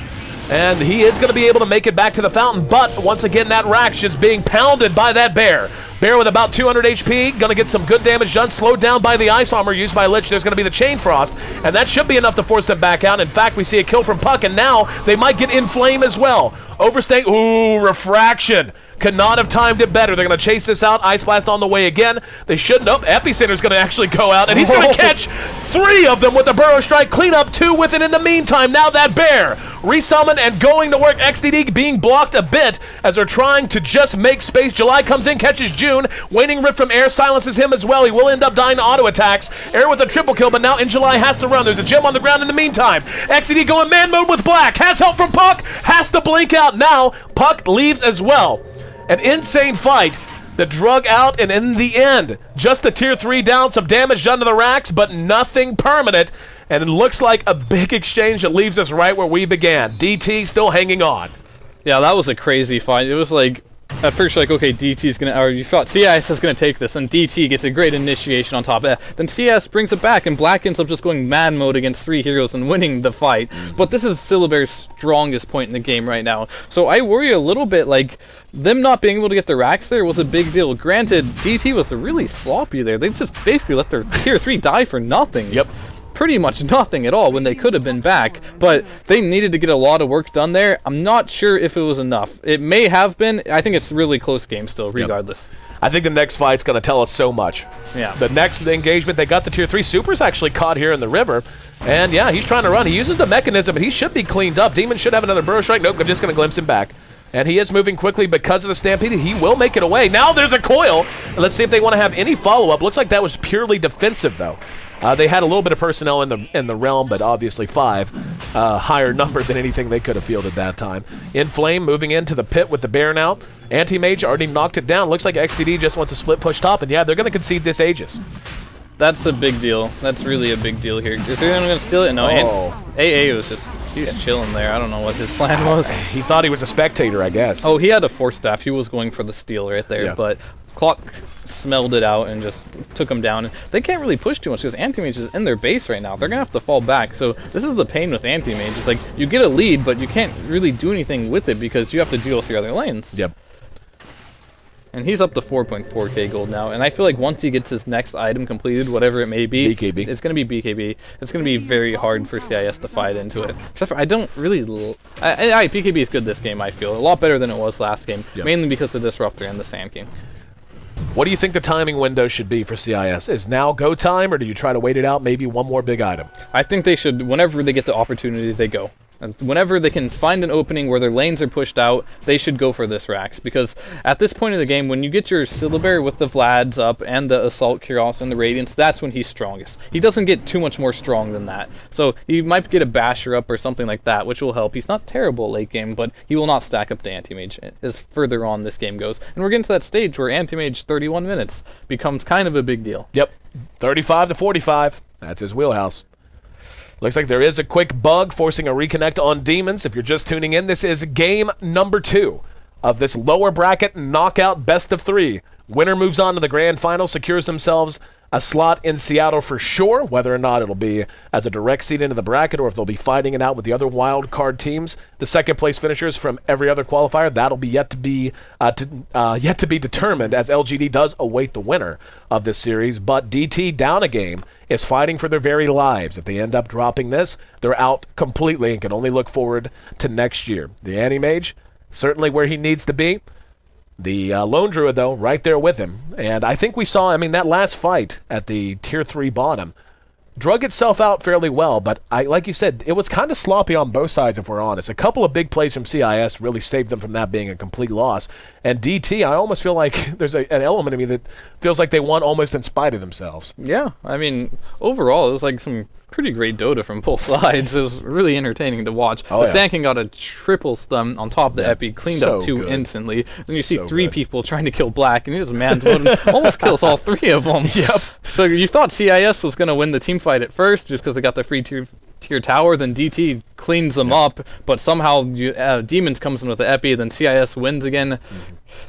And he is going to be able to make it back to the fountain. But, once again, that rack's just being pounded by that bear. Bear with about 200 HP, going to get some good damage done, slowed down by the Ice Armor used by Lich. There's going to be the Chain Frost, and that should be enough to force them back out. In fact, we see a kill from Puck, and now they might get In Flame as well. Overstay, ooh, Refraction. Could not have timed it better. They're going to chase this out. Ice Blast on the way again. They should, nope, Epicenter's going to actually go out, and he's going to catch 3 of them with the Burrow Strike. Clean up 2 with it in the meantime. Now that bear resummon and going to work. XDD being blocked a bit as they're trying to just make space. July comes in, catches June. Waning Rift from Air silences him as well. He will end up dying to auto attacks. Air with a triple kill, but now In July has to run. There's a gem on the ground in the meantime. XDD going man mode with Black. Has help from Puck. Has to blink out now. Puck leaves as well. An insane fight. The drug out, and in the end, just a tier 3 down, some damage done to the racks, but nothing permanent. And it looks like a big exchange that leaves us right where we began. DT still hanging on. Yeah, that was a crazy fight. It was like, at first you're like, okay, DT's gonna, or you thought CIS is gonna take this, and DT gets a great initiation on top of that. Then CIS brings it back, and Black ends up just going mad mode against 3 heroes and winning the fight. But this is Syllabare's strongest point in the game right now. So I worry a little bit, like, them not being able to get the racks there was a big deal. Granted, DT was really sloppy there. They just basically let their tier 3 die for nothing. Yep. Pretty much nothing at all when they could have been back, but they needed to get a lot of work done there. I'm not sure if it was enough. It may have been. I think it's a really close game still, regardless. Yep. I think the next fight's going to tell us so much. Yeah. The next engagement, they got the tier 3. Super's actually caught here in the river. And yeah, he's trying to run. He uses the mechanism, but he should be cleaned up. Demon should have another Burrow Strike. Nope, I'm just going to glimpse him back. And he is moving quickly because of the Stampede. He will make it away. Now there's a coil. Let's see if they want to have any follow-up. Looks like that was purely defensive, though. They had a little bit of personnel in the realm, but obviously 5, higher number than anything they could have fielded that time. In Flame moving into the pit with the bear now. Anti-Mage already knocked it down. Looks like XCD just wants to split push top, and yeah, they're going to concede this Aegis. That's a big deal. That's really a big deal here. Is anyone going to steal it? No. AA was just, he was chilling there. I don't know what his plan was. He thought he was a spectator, I guess. Oh, he had a Force Staff. He was going for the steal right there, but Clock smelled it out and just took him down. They can't really push too much because Anti-Mage is in their base right now. They're going to have to fall back. So this is the pain with Anti-Mage. It's like you get a lead, but you can't really do anything with it because you have to deal with your other lanes. Yep. And he's up to 4.4k gold now. And I feel like once he gets his next item completed, whatever it may be, BKB. It's going to be BKB. It's going to be very hard for CIS to fight into it. Except for I don't really... BKB is good this game, I feel. A lot better than it was last game. Yep. Mainly because of the Disruptor and the Sand King. What do you think the timing window should be for CIS? Is now go time, or do you try to wait it out, maybe one more big item? I think they should, whenever they get the opportunity, they go. And whenever they can find an opening where their lanes are pushed out, they should go for this Rax. Because at this point in the game, when you get your Syllabare with the Vlads up and the Assault Cuirass and the Radiance, that's when he's strongest. He doesn't get too much more strong than that. So he might get a Basher up or something like that, which will help. He's not terrible late game, but he will not stack up to Anti-Mage as further on this game goes. And we're getting to that stage where Anti-Mage 31 minutes becomes kind of a big deal. Yep, 35 to 45. That's his wheelhouse. Looks like there is a quick bug forcing a reconnect on Demons. If you're just tuning in, this is game number 2 of this lower bracket knockout best of 3. Winner moves on to the grand final, secures themselves a slot in Seattle for sure. Whether or not it'll be as a direct seed into the bracket or if they'll be fighting it out with the other wild card teams, the second place finishers from every other qualifier, that'll be yet to be determined, as LGD does await the winner of this series. But DT, down a game, is fighting for their very lives. If they end up dropping this, they're out completely and can only look forward to next year. The Anti-Mage, certainly where he needs to be. The Lone Druid, though, right there with him. And I think we saw, that last fight at the Tier 3 bottom drug itself out fairly well, but like you said, it was kind of sloppy on both sides, if we're honest. A couple of big plays from CIS really saved them from that being a complete loss. And DT, I almost feel like there's an element of me that feels like they won almost in spite of themselves. Yeah, overall, it was like some pretty great Dota from both sides. It was really entertaining to watch. The Sand King got a triple stun on top of the Epi, cleaned up 2 instantly. Then you see 3 people trying to kill Black, and he just man's mode and almost kills all 3 of them. Yep. So you thought CIS was going to win the team fight at first just because they got the free tier tower, then DT cleans them up, but somehow Demons comes in with the Epi, then CIS wins again.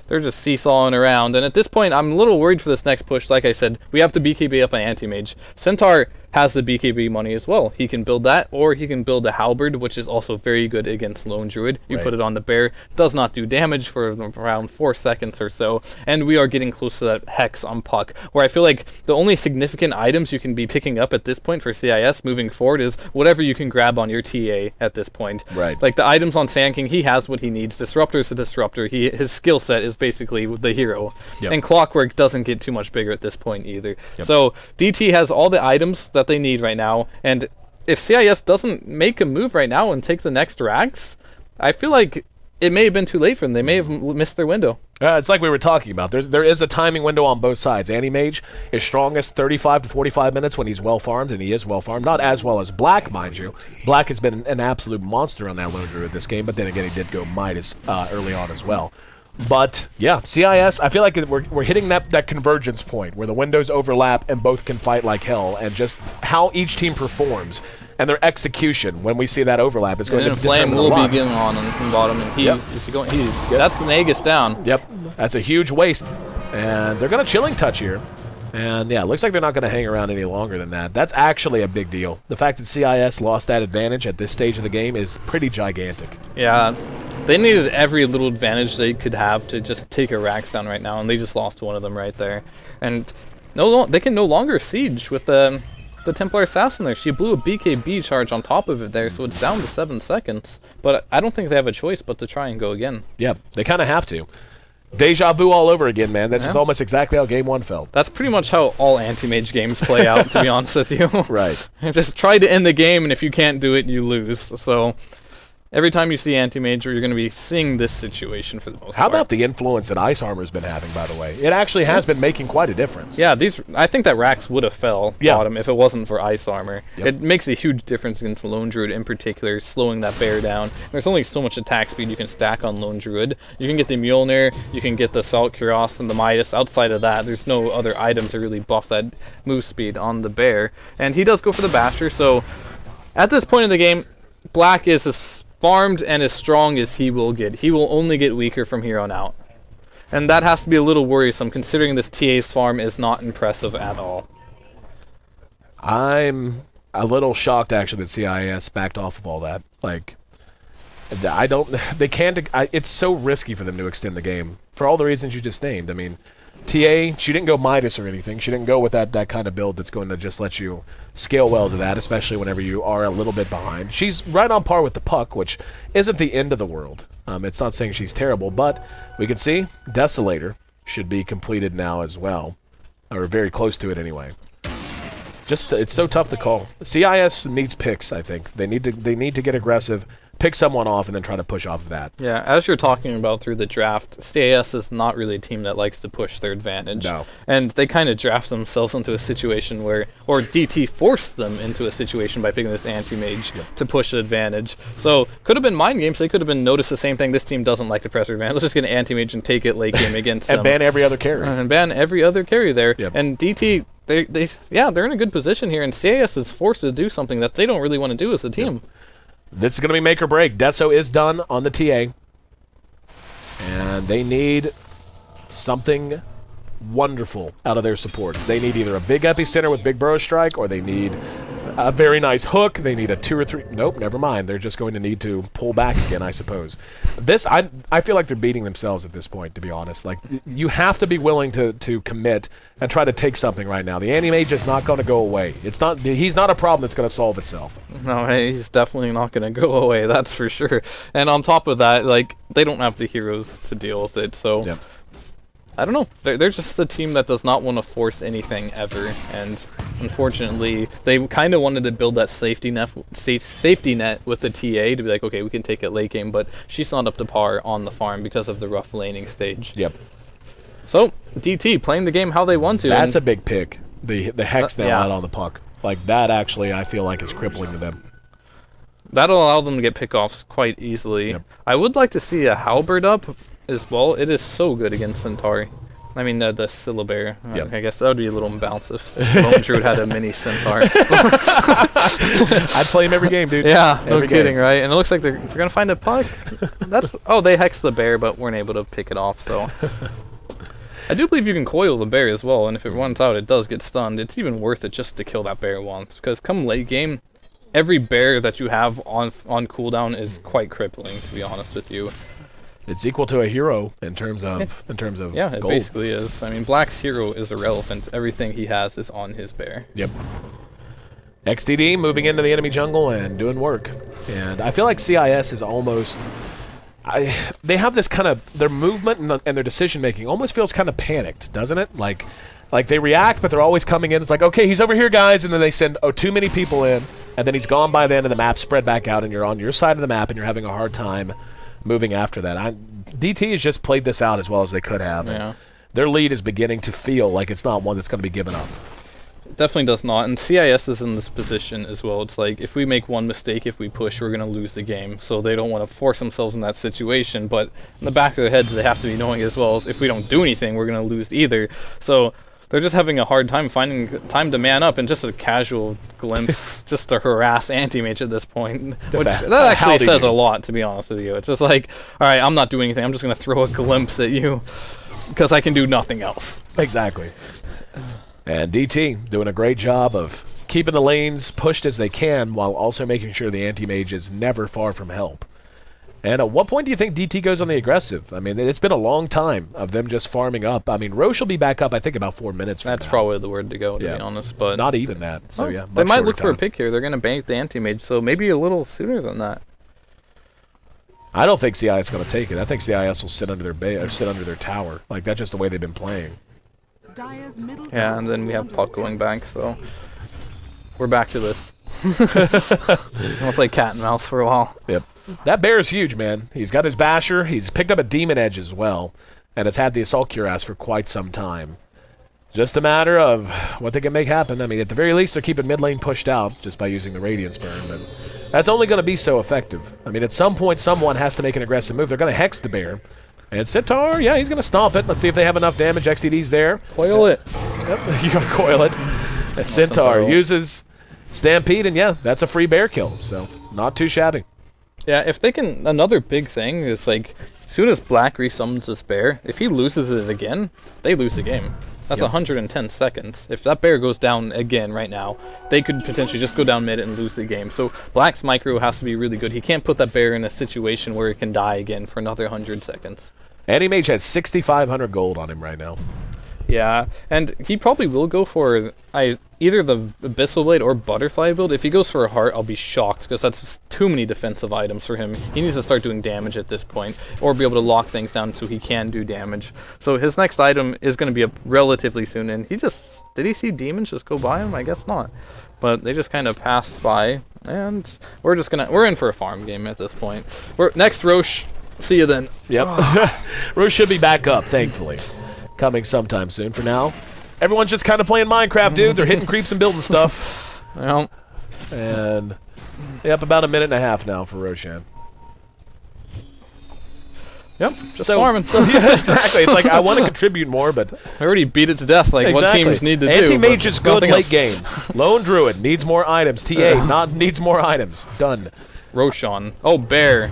They're just seesawing around, and at this point, I'm a little worried for this next push. Like I said, we have to BKB up on Anti-Mage. Centaur has the BKB money as well. He can build that, or he can build a Halberd, which is also very good against Lone Druid. You put it on the bear, does not do damage for around 4 seconds or so, and we are getting close to that Hex on Puck, where I feel like the only significant items you can be picking up at this point for CIS moving forward is whatever you can grab on your TA at this point. Right. Like the items on Sand King, he has what he needs. Disruptor's a Disruptor. His skill set is basically the hero. Yep. And Clockwork doesn't get too much bigger at this point either. Yep. So DT has all the items that they need right now, and if CIS doesn't make a move right now and take the next Rax, I feel like it may have been too late for them. They may have missed their window. It's like we were talking about. There is a timing window on both sides. Anti-Mage is strongest 35 to 45 minutes when he's well farmed, and he is well farmed. Not as well as Black, mind you. Black has been an absolute monster on that Lone Druid this game, but then again, he did go Midas early on as well. But yeah, CIS, I feel like we're hitting that convergence point where the windows overlap and both can fight like hell, and just how each team performs and their execution when we see that overlap is going to Flame will be getting on the bottom, and is he going? That's the Nagus down. Yep, that's a huge waste, and they're going to Chilling Touch here. And yeah, it looks like they're not going to hang around any longer than that. That's actually a big deal. The fact that CIS lost that advantage at this stage of the game is pretty gigantic. Yeah, they needed every little advantage they could have to just take a Rax down right now, and they just lost one of them right there. And they can no longer siege with the Templar Assassin there. She blew a BKB charge on top of it there, so it's down to 7 seconds. But I don't think they have a choice but to try and go again. Yep, they kind of have to. Deja vu all over again, man. This is almost exactly how Game 1 felt. That's pretty much how all Anti-Mage games play out, to be honest with you. Right. Just try to end the game, and if you can't do it, you lose. So every time you see Anti-Mage, you're going to be seeing this situation for the most part. How about the influence that Ice Armor's been having, by the way? It actually has been making quite a difference. Yeah, I think that Rax would have fell bottom if it wasn't for Ice Armor. Yep. It makes a huge difference against Lone Druid in particular, slowing that bear down. There's only so much attack speed you can stack on Lone Druid. You can get the Mjolnir, you can get the Assault Cuirass and the Midas. Outside of that, there's no other item to really buff that move speed on the bear. And he does go for the Basher, so at this point in the game, Black is as farmed and as strong as he will get. He will only get weaker from here on out. And that has to be a little worrisome, considering this TA's farm is not impressive at all. I'm a little shocked, actually, that CIS backed off of all that. Like, it's so risky for them to extend the game, for all the reasons you just named. I mean, TA, she didn't go Midas or anything. She didn't go with that kind of build that's going to just let you scale well to that, especially whenever you are a little bit behind. She's right on par with the Puck, which isn't the end of the world. It's not saying she's terrible, but we can see Desolator should be completed now as well, or very close to it anyway. Just it's so tough to call. CIS needs picks, I think. They need to get aggressive. pick someone off and then try to push off of that. Yeah, as you're talking about through the draft, CIS is not really a team that likes to push their advantage. No. And they kind of draft themselves into a situation where, or DT forced them into a situation by picking this anti-mage to push an advantage. So, could have been mind games. They could have been noticed the same thing. This team doesn't like to press their advantage. Let's just get an anti-mage and take it late game against And them. ban every other carry. And ban every other carry there. Yep. And DT, they're in a good position here. And CIS is forced to do something that they don't really want to do as a team. Yep. This is going to be make or break. Deso is done on the TA. And they need something wonderful out of their supports. They need either a big epicenter with big burrow strike, or they need a very nice hook. They need a 2 or 3. Nope, never mind. They're just going to need to pull back again, I suppose. This, I feel like they're beating themselves at this point, to be honest. Like, you have to be willing to commit and try to take something right now. The anti-mage is not going to go away. He's not a problem that's going to solve itself. No, he's definitely not going to go away, that's for sure. And on top of that, like, they don't have the heroes to deal with it, so... Yep. I don't know. They're just a team that does not want to force anything ever, and unfortunately, they kind of wanted to build that safety net with the TA to be like, okay, we can take it late game, but she's not up to par on the farm because of the rough laning stage. Yep. So, DT playing the game how they want to. That's a big pick. The hex now yeah. out on the puck. Like, that actually, I feel like, is crippling to them. That'll allow them to get pickoffs quite easily. Yep. I would like to see a Halberd up as well. It is so good against Centauri. I mean, the Syllabear. Yep. I guess that would be a little imbalance if Lone Druid had a mini Centaur. I'd play him every game, dude. Yeah, no Every kidding, game. right? And it looks like they're going to find a puck. They hexed the bear, but weren't able to pick it off, so... I do believe you can coil the bear as well, and if it runs out, it does get stunned. It's even worth it just to kill that bear once, because come late game, every bear that you have on cooldown is quite crippling, to be honest with you. It's equal to a hero in terms of Yeah, it gold. basically is. I mean, Black's hero is irrelevant. Everything he has is on his bear. Yep. XTD moving into the enemy jungle and doing work. And I feel like CIS is almost... they have this kind of... Their movement and their decision-making almost feels kind of panicked, doesn't it? Like they react, but they're always coming in. It's like, okay, he's over here, guys. And then they send, too many people in. And then he's gone by then, and the map's spread back out, and you're on your side of the map, and you're having a hard time moving after that. DT has just played this out as well as they could have. Yeah. Their lead is beginning to feel like it's not one that's going to be given up. Definitely does not. And CIS is in this position as well. It's like, if we make one mistake, if we push, we're going to lose the game. So they don't want to force themselves in that situation. But in the back of their heads, they have to be knowing as well, if we don't do anything, we're going to lose either. So they're just having a hard time finding time to man up, and just a casual glimpse just to harass anti-mage at this point. That actually says a lot, to be honest with you. It's just like, all right, I'm not doing anything. I'm just going to throw a glimpse at you because I can do nothing else. Exactly. And DT doing a great job of keeping the lanes pushed as they can while also making sure the anti-mage is never far from help. And at what point do you think DT goes on the aggressive? I mean, it's been a long time of them just farming up. I mean, Roche will be back up, I think, about 4 minutes from That's now. probably the word to go, to be honest. But not even that. So, yeah. They might shorter look for a time. pick here. They're going to bank the anti-mage, so maybe a little sooner than that. I don't think CIS is going to take it. I think CIS will sit under their tower. Like, that's just the way they've been playing. Yeah, and then we have puck going back, so we're back to this. We'll play cat and mouse for a while. Yep. That bear is huge, man. He's got his basher. He's picked up a demon edge as well, and has had the assault cuirass for quite some time. Just a matter of what they can make happen. I mean, at the very least, they're keeping mid lane pushed out just by using the Radiance Burn, but that's only going to be so effective. I mean, at some point, someone has to make an aggressive move. They're going to hex the bear. And Centaur, yeah, he's going to stomp it. Let's see if they have enough damage. XCD's there. Coil it. Yep, you got to coil it. And Centaur uses Stampede, and yeah, that's a free bear kill, so not too shabby. Yeah, if they can, another big thing is like, as soon as Black resummons this bear, if he loses it again, they lose the game. That's 110 seconds. If that bear goes down again right now, they could potentially just go down mid and lose the game. So Black's micro has to be really good. He can't put that bear in a situation where it can die again for another 100 seconds. Anti-Mage has 6,500 gold on him right now. Yeah, and he probably will go for either the Abyssal Blade or Butterfly build. If he goes for a Heart, I'll be shocked, because that's just too many defensive items for him. He needs to start doing damage at this point, or be able to lock things down so he can do damage. So his next item is going to be up relatively soon, and did he see demons just go by him? I guess not. But they just kind of passed by, and we're in for a farm game at this point. Next Roche, see you then. Yep. Roche should be back up, thankfully. Coming sometime soon. For now, everyone's just kind of playing Minecraft, dude. They're hitting creeps and building stuff. Well, and yep, about a minute and a half now for Roshan. Yep, just farming. Yeah, exactly. It's like, I want to contribute more, but I already beat it to death, like exactly. what teams need to do. Anti-Mage is good late else. game. Lone Druid needs more items. TA needs more items. Done. Roshan. Oh, bear.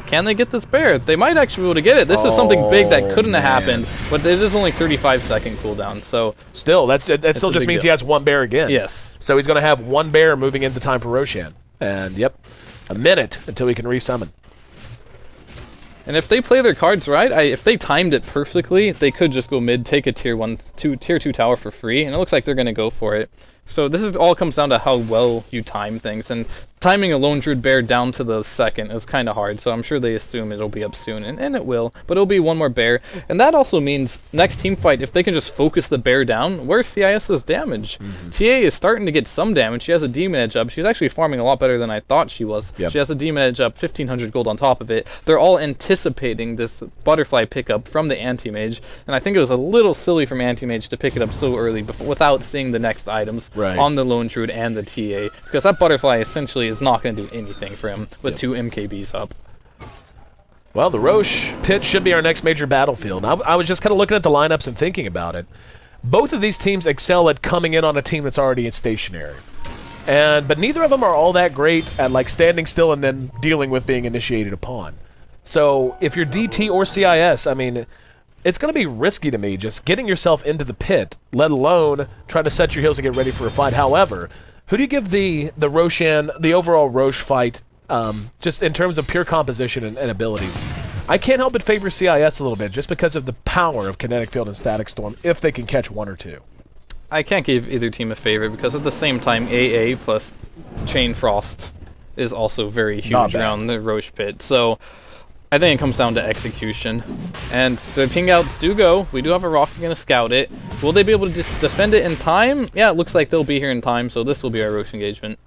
Can they get this bear? They might actually be able to get it. This is something big that couldn't have happened, but it is only 35-second cooldown, so... Still, that still just means he has one bear again. Yes. So he's going to have one bear moving into time for Roshan. And, yep, a minute until he can resummon. And if they play their cards right, if they timed it perfectly, they could just go mid, take a tier 2 tower for free, and it looks like they're going to go for it. So this all comes down to how well you time things, and timing a Lone Druid bear down to the second is kind of hard, so I'm sure they assume it'll be up soon, and it will, but it'll be one more bear. And that also means next team fight, if they can just focus the bear down, where's CIS's damage? TA is starting to get some damage. She has a demon edge up. She's actually farming a lot better than I thought she was. Yep. She has a demon edge up, 1500 gold on top of it. They're all anticipating this butterfly pickup from the anti-mage, and I think it was a little silly from anti-mage to pick it up so early without seeing the next items on the Lone Druid and the TA, because that butterfly essentially is not going to do anything for him with 2 MKBs up. Well, the Roche pit should be our next major battlefield. I was just kind of looking at the lineups and thinking about it. Both of these teams excel at coming in on a team that's already stationary. But neither of them are all that great at like standing still and then dealing with being initiated upon. So if you're DT or CIS, I mean, it's going to be risky to me just getting yourself into the pit, let alone trying to set your heels and get ready for a fight. However, who do you give the Roshan, the overall Roche fight, just in terms of pure composition and abilities? I can't help but favor CIS a little bit just because of the power of Kinetic Field and Static Storm if they can catch one or two. I can't give either team a favor because at the same time, AA plus Chain Frost is also very huge around the Roche pit. So I think it comes down to execution. And the ping outs do go. We do have a rocket going to scout it. Will they be able to defend it in time? Yeah, it looks like they'll be here in time, so this will be our Roche engagement.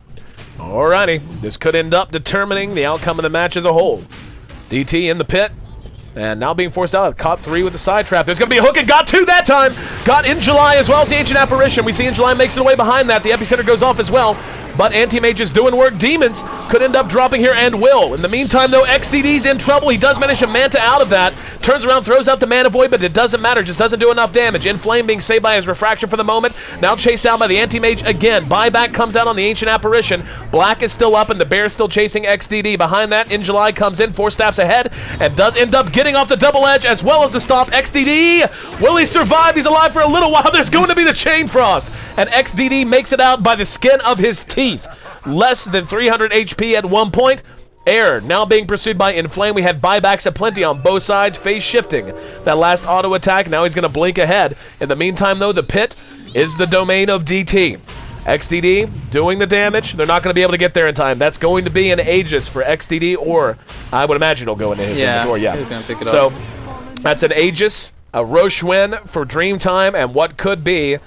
Alrighty, this could end up determining the outcome of the match as a whole. DT in the pit, and now being forced out. Caught 3 with the side trap. There's going to be a hook, and got 2 that time. Got In July as well as the Ancient Apparition. We see In July makes it away behind that. The epicenter goes off as well. But Anti-Mage is doing work. Demons could end up dropping here and will. In the meantime, though, XDD's in trouble. He does manage to Manta out of that. Turns around, throws out the Mana Void, but it doesn't matter. Just doesn't do enough damage. Inflame being saved by his Refraction for the moment. Now chased down by the Anti-Mage again. Buyback comes out on the Ancient Apparition. Black is still up, and the Bear's still chasing XDD. Behind that, In July comes in, 4 staffs ahead, and does end up getting off the double edge as well as the stop. XDD, will he survive? He's alive for a little while. There's going to be the Chain Frost, and XDD makes it out by the skin of his teeth. Less than 300 HP at one point. Air now being pursued by Inflame. We had buybacks aplenty on both sides, phase shifting. That last auto attack, now he's going to blink ahead. In the meantime, though, the pit is the domain of DT. XDD doing the damage. They're not going to be able to get there in time. That's going to be an Aegis for XDD, or I would imagine it'll go into his inventory. Yeah, he's gonna pick it so up. That's an Aegis, a Roche win for Dreamtime, and what could be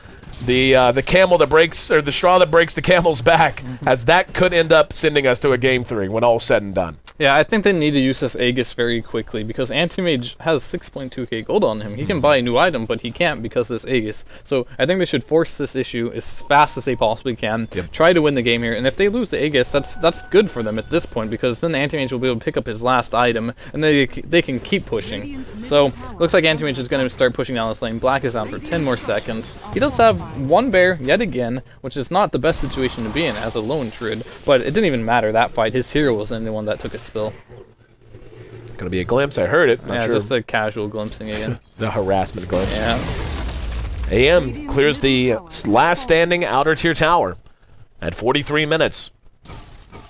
the camel that breaks, or the straw that breaks the camel's back, as that could end up sending us to a game 3 when all's said and done. Yeah, I think they need to use this Aegis very quickly because Anti-Mage has 6.2k gold on him. He can buy a new item, but he can't because of this Aegis. So I think they should force this issue as fast as they possibly can. Yep. Try to win the game here, and if they lose the Aegis, that's good for them at this point because then the Anti-Mage will be able to pick up his last item, and they can keep pushing. So looks like Anti-Mage is going to start pushing down this lane. Black is down for 10 more seconds. He does have one bear yet again, which is not the best situation to be in as a lone druid, but it didn't even matter that fight. His hero was the only one that took a spill. Gonna be a glimpse, I heard it. Not yeah, sure. just a casual glimpsing again. The harassment glimpse. Yeah. AM clears the last standing outer tier tower at 43 minutes.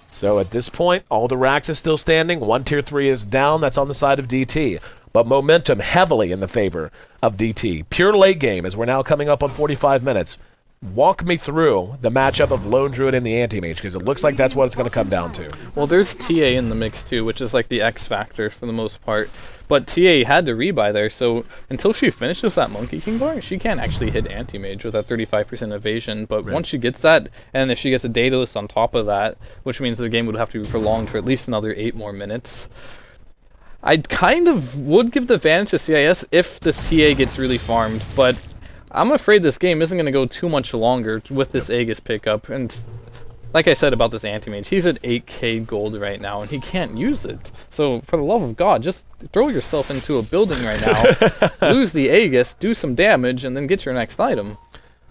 So at this point, all the racks is still standing. 1 tier 3 is down. That's on the side of DT. but momentum heavily in the favor of DT. Pure late game, as we're now coming up on 45 minutes. Walk me through the matchup of Lone Druid and the Anti-Mage, because it looks like that's what it's going to come down to. Well, there's TA in the mix too, which is like the X factor for the most part. But TA had to rebuy there, so until she finishes that Monkey King bar, she can't actually hit Anti-Mage with that 35% evasion. But once she gets that, and if she gets a Daedalus on top of that, which means the game would have to be prolonged for at least another 8 more minutes, I kind of would give the advantage to CIS if this TA gets really farmed, but I'm afraid this game isn't going to go too much longer with this Aegis pickup. And like I said about this Anti-Mage, he's at 8k gold right now, and he can't use it. So for the love of God, just throw yourself into a building right now, lose the Aegis, do some damage, and then get your next item.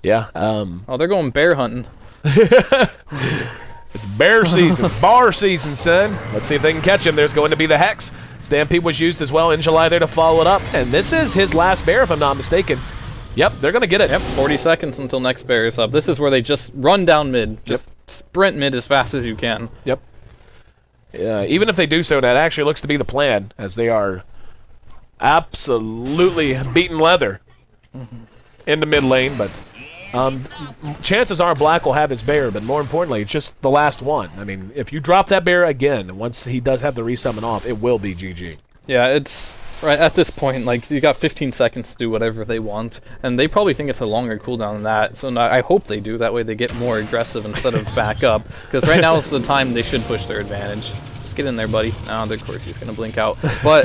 Yeah. Oh, they're going bear hunting. It's bear season. It's bar season, son. Let's see if they can catch him. There's going to be the Hex. Stampede was used as well in July there to follow it up. And this is his last bear, if I'm not mistaken. Yep, they're going to get it. Yep, 40 seconds until next bear is up. This is where they just run down mid. Just sprint mid as fast as you can. Yep. Even if they do so, that actually looks to be the plan, as they are absolutely beating leather in the mid lane. But chances are Black will have his bear, but more importantly, it's just the last one. I mean, if you drop that bear again, once he does have the resummon off, it will be GG. Yeah, it's right at this point, like, you got 15 seconds to do whatever they want, and they probably think it's a longer cooldown than that, so I hope they do. That way they get more aggressive instead of back up, because right now is the time they should push their advantage. Just get in there, buddy. Now, of course, he's going to blink out. But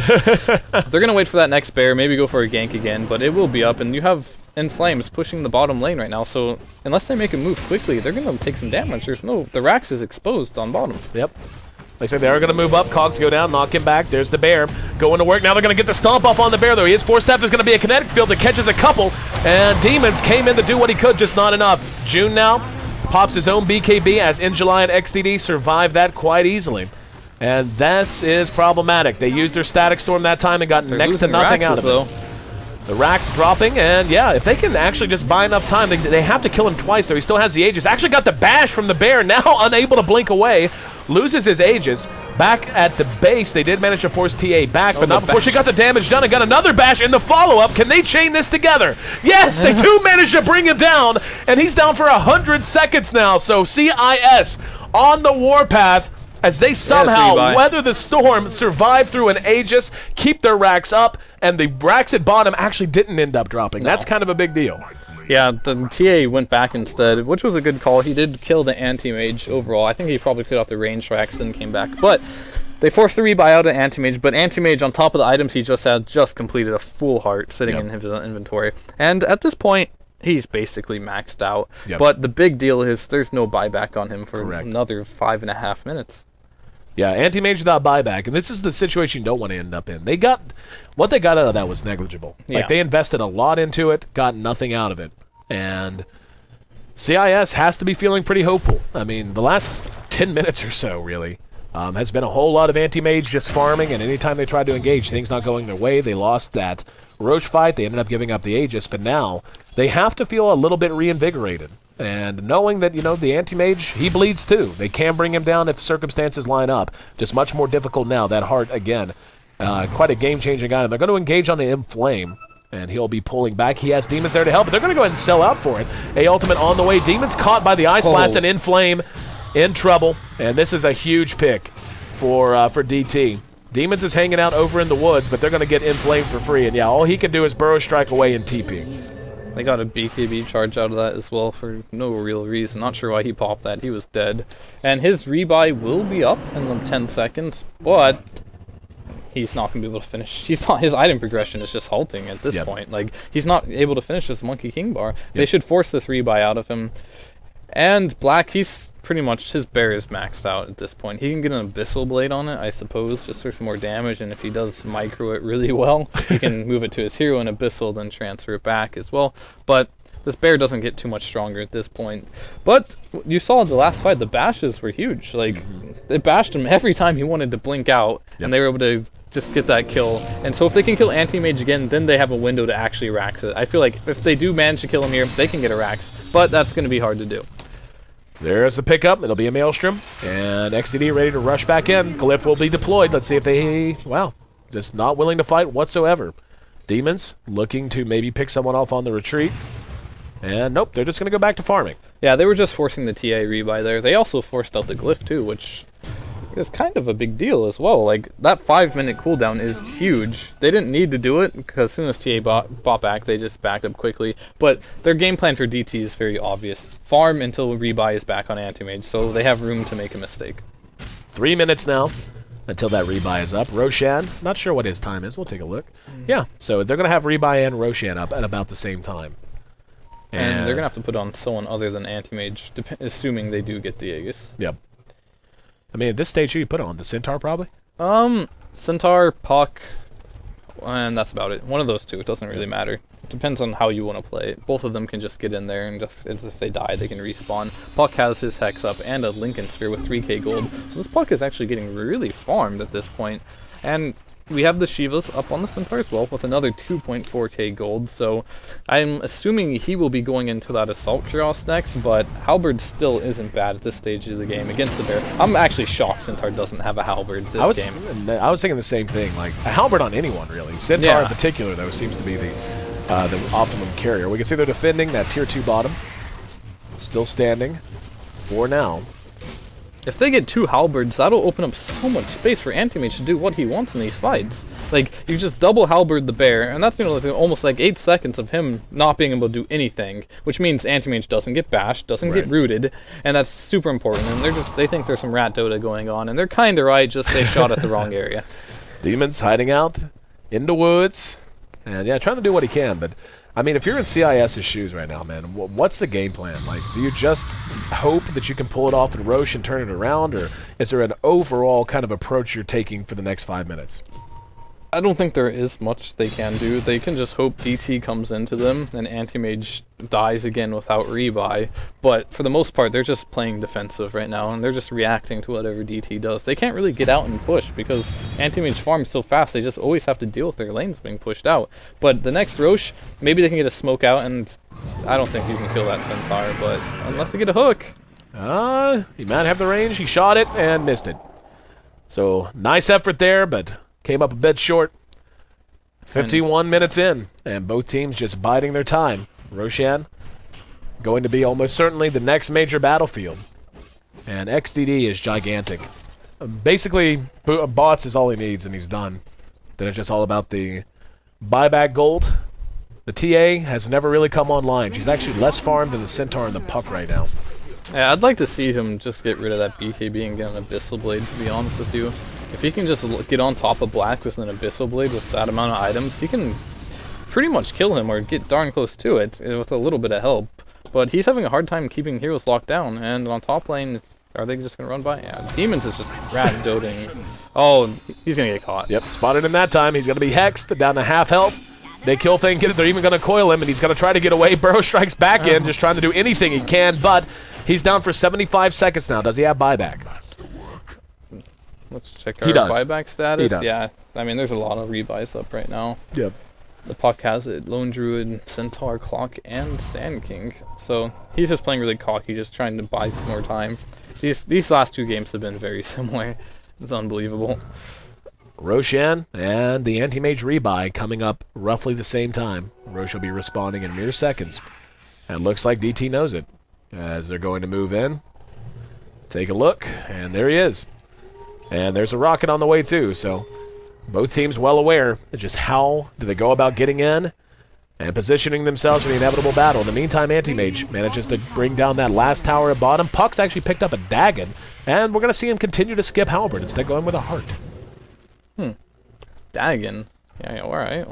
they're going to wait for that next bear, maybe go for a gank again, but it will be up, and you have In Flames pushing the bottom lane right now, so unless they make a move quickly, they're going to take some damage. The Rax is exposed on bottom. Yep. Like I said, they are going to move up. Cogs go down, knock him back. There's the bear going to work. Now they're going to get the stomp off on the bear, though. He is force-staffed. There's going to be a kinetic field that catches a couple, and Demons came in to do what he could, just not enough. June now pops his own BKB, as In July and XDD survived that quite easily. And this is problematic. They used their Static Storm that time and got next to nothing out of it. The Rax dropping, and yeah, if they can actually just buy enough time, they have to kill him twice, though. He still has the Aegis. Actually got the bash from the bear, now unable to blink away. Loses his Aegis. Back at the base, they did manage to force TA back, but not before she got the damage done and got another bash in the follow-up. Can they chain this together? Yes, they do manage to bring him down, and he's down for 100 seconds now. So CIS on the warpath, as they somehow weather the storm, survive through an Aegis, keep their racks up, and the racks at bottom actually didn't end up dropping. No. That's kind of a big deal. Yeah, the TA went back instead, which was a good call. He did kill the Anti-Mage overall. I think he probably cut off the range racks and came back. But they forced the rebuy out of Anti-Mage, but Anti-Mage, on top of the items he just had, just completed a full heart sitting in his inventory. And at this point, he's basically maxed out. But the big deal is there's no buyback on him for another 5.5 minutes. Yeah, Anti-Mage without buyback, and this is the situation you don't want to end up in. What they got out of that was negligible. Like, they invested a lot into it, got nothing out of it. And CIS has to be feeling pretty hopeful. I mean, the last 10 minutes or so, really, has been a whole lot of Anti-Mage just farming, and anytime they tried to engage, things not going their way. They lost that Roche fight. They ended up giving up the Aegis, but now they have to feel a little bit reinvigorated. And knowing that, the Anti-Mage, he bleeds too. They can bring him down if circumstances line up. Just much more difficult now. That heart, again, quite a game-changing item. They're going to engage on the M-Flame, and he'll be pulling back. He has Demons there to help, but they're going to go ahead and sell out for it. A-Ultimate on the way. Demons caught by the Ice Blast, and In-Flame in trouble. And this is a huge pick for DT. Demons is hanging out over in the woods, but they're going to get In-Flame for free. And yeah, all he can do is Burrow Strike away and TP. They got a BKB charge out of that as well for no real reason. Not sure why he popped that. He was dead. And his rebuy will be up in 10 seconds, but he's not going to be able to finish. His item progression is just halting at this point. Like, he's not able to finish this Monkey King bar. They should force this rebuy out of him. And Black, he's pretty much, his bear is maxed out at this point. He can get an Abyssal Blade on it, I suppose, just for some more damage, and if he does micro it really well, he can move it to his hero and Abyssal, then transfer it back as well. But this bear doesn't get too much stronger at this point. But you saw the last fight, the bashes were huge. Like, they bashed him every time he wanted to blink out, and they were able to just get that kill. And so if they can kill Anti-Mage again, then they have a window to actually Rax it. I feel like if they do manage to kill him here, they can get a Rax, but that's going to be hard to do. There's the pickup. It'll be a Maelstrom. And XDD ready to rush back in. Glyph will be deployed. Let's see if they... Wow. just not willing to fight whatsoever. Demons looking to maybe pick someone off on the retreat. And nope, they're just going to go back to farming. Yeah, they were just forcing the TA rebuy there. They also forced out the glyph too, which is kind of a big deal as well. Like, that 5-minute cooldown is huge. They didn't need to do it, because as soon as TA bought back, they just backed up quickly. But their game plan for DT is very obvious. Farm until rebuy is back on Anti-Mage, so they have room to make a mistake. 3 minutes now until that rebuy is up. Roshan, not sure what his time is. We'll take a look. Yeah, so they're going to have rebuy and Roshan up at about the same time. And they're going to have to put on someone other than Anti-Mage, assuming they do get the Aegis. Yep. I mean, at this stage, who you put on? The Centaur, probably? Centaur, Puck, and that's about it. One of those two. It doesn't really matter. It depends on how you want to play it. Both of them can just get in there, and just if they die, they can respawn. Puck has his Hex up and a Lincoln Sphere with 3k gold. So this Puck is actually getting really farmed at this point. And we have the Shivas up on the Centaur as well with another 2.4k gold, so I'm assuming he will be going into that Assault Cuirass next, but Halberd still isn't bad at this stage of the game against the Bear. I'm actually shocked Centaur doesn't have a Halberd this game. I was thinking the same thing, like a Halberd on anyone, really. Centaur in particular, though, seems to be the optimum carrier. We can see they're defending that Tier 2 bottom. Still standing for now. If they get 2 halberds, that'll open up so much space for Anti-Mage to do what he wants in these fights. Like, you just double halberd the Bear, and that's going to almost like 8 seconds of him not being able to do anything, which means Anti-Mage doesn't get bashed, doesn't get rooted, and that's super important. And they think there's some rat Dota going on, and they're kind of right, just they shot at the wrong area. Demons hiding out in the woods, and yeah, trying to do what he can, but I mean, if you're in CIS's shoes right now, man, what's the game plan? Like, do you just hope that you can pull it off in Roche and turn it around, or is there an overall kind of approach you're taking for the next 5 minutes? I don't think there is much they can do. They can just hope DT comes into them and Anti-Mage dies again without rebuy. But for the most part, they're just playing defensive right now, and they're just reacting to whatever DT does. They can't really get out and push because Anti-Mage farms so fast, they just always have to deal with their lanes being pushed out. But the next Roche, maybe they can get a smoke out, and I don't think you can kill that Centaur, but unless they get a hook. He might have the range. He shot it and missed it. So, nice effort there, but came up a bit short. 51 minutes in, and both teams just biding their time. Roshan going to be almost certainly the next major battlefield. And XDD is gigantic. Basically, bots is all he needs, and he's done. Then it's just all about the buyback gold. The TA has never really come online. She's actually less farmed than the Centaur and the Puck right now. Yeah, I'd like to see him just get rid of that BKB and get an Abyssal Blade, to be honest with you. If he can just get on top of Black with an Abyssal Blade with that amount of items, he can pretty much kill him or get darn close to it with a little bit of help. But he's having a hard time keeping heroes locked down, and on top lane, are they just going to run by? Yeah, Demons is just rat-doting. Oh, he's going to get caught. Yep, spotted him that time. He's going to be hexed, down to half health. They kill thing, get it. They're even going to coil him, and he's going to try to get away. Burrow strikes back in, just trying to do anything he can, but he's down for 75 seconds now. Does he have buyback? Let's check our buyback status. He does. Yeah, I mean, there's a lot of rebuys up right now. Yep. The Puck has it. Lone Druid, Centaur, Clock, and Sand King. So he's just playing really cocky, just trying to buy some more time. These last 2 games have been very similar. It's unbelievable. Roshan and the Anti-Mage rebuy coming up roughly the same time. Roche will be responding in mere seconds. And looks like DT knows it as they're going to move in. Take a look, and there he is. And there's a rocket on the way too, so both teams well aware of just how do they go about getting in and positioning themselves for the inevitable battle. In the meantime, Anti-Mage manages to bring down that last tower at bottom. Puck's actually picked up a Dagon, and we're going to see him continue to skip Halberd instead going with a Heart. Dagon. Yeah, alright.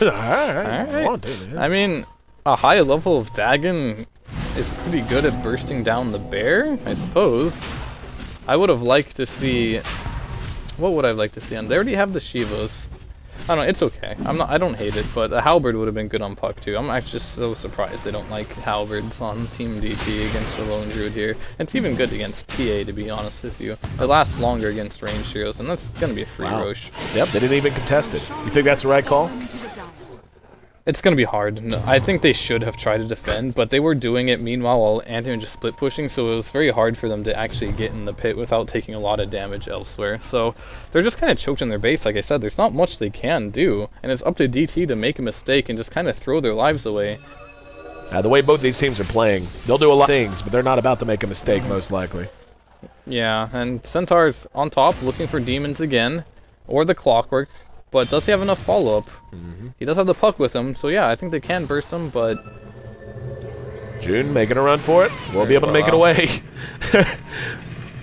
Alright. I mean, a high level of Dagon is pretty good at bursting down the Bear, I suppose. I would have liked to see... What would I like to see on? They already have the Shivas. I don't know, it's okay. I don't hate it, but a Halberd would have been good on Puck too. I'm actually just so surprised they don't like Halberds on Team DT against the Lone Druid here. It's even good against TA, to be honest with you. It lasts longer against ranged heroes, and that's going to be a free Roche. Yep, they didn't even contest it. You think that's the right call? It's going to be hard. No, I think they should have tried to defend, but they were doing it meanwhile while Anti just split pushing, so it was very hard for them to actually get in the pit without taking a lot of damage elsewhere. So they're just kind of choked in their base, like I said. There's not much they can do, and it's up to DT to make a mistake and just kind of throw their lives away. The way both these teams are playing, they'll do a lot of things, but they're not about to make a mistake, most likely. Yeah, and Centaur's on top, looking for Demons again, or the Clockwork. But does he have enough follow-up? He does have the puck with him, so yeah, I think they can burst him, but... June making a run for it. We'll be able to make it away.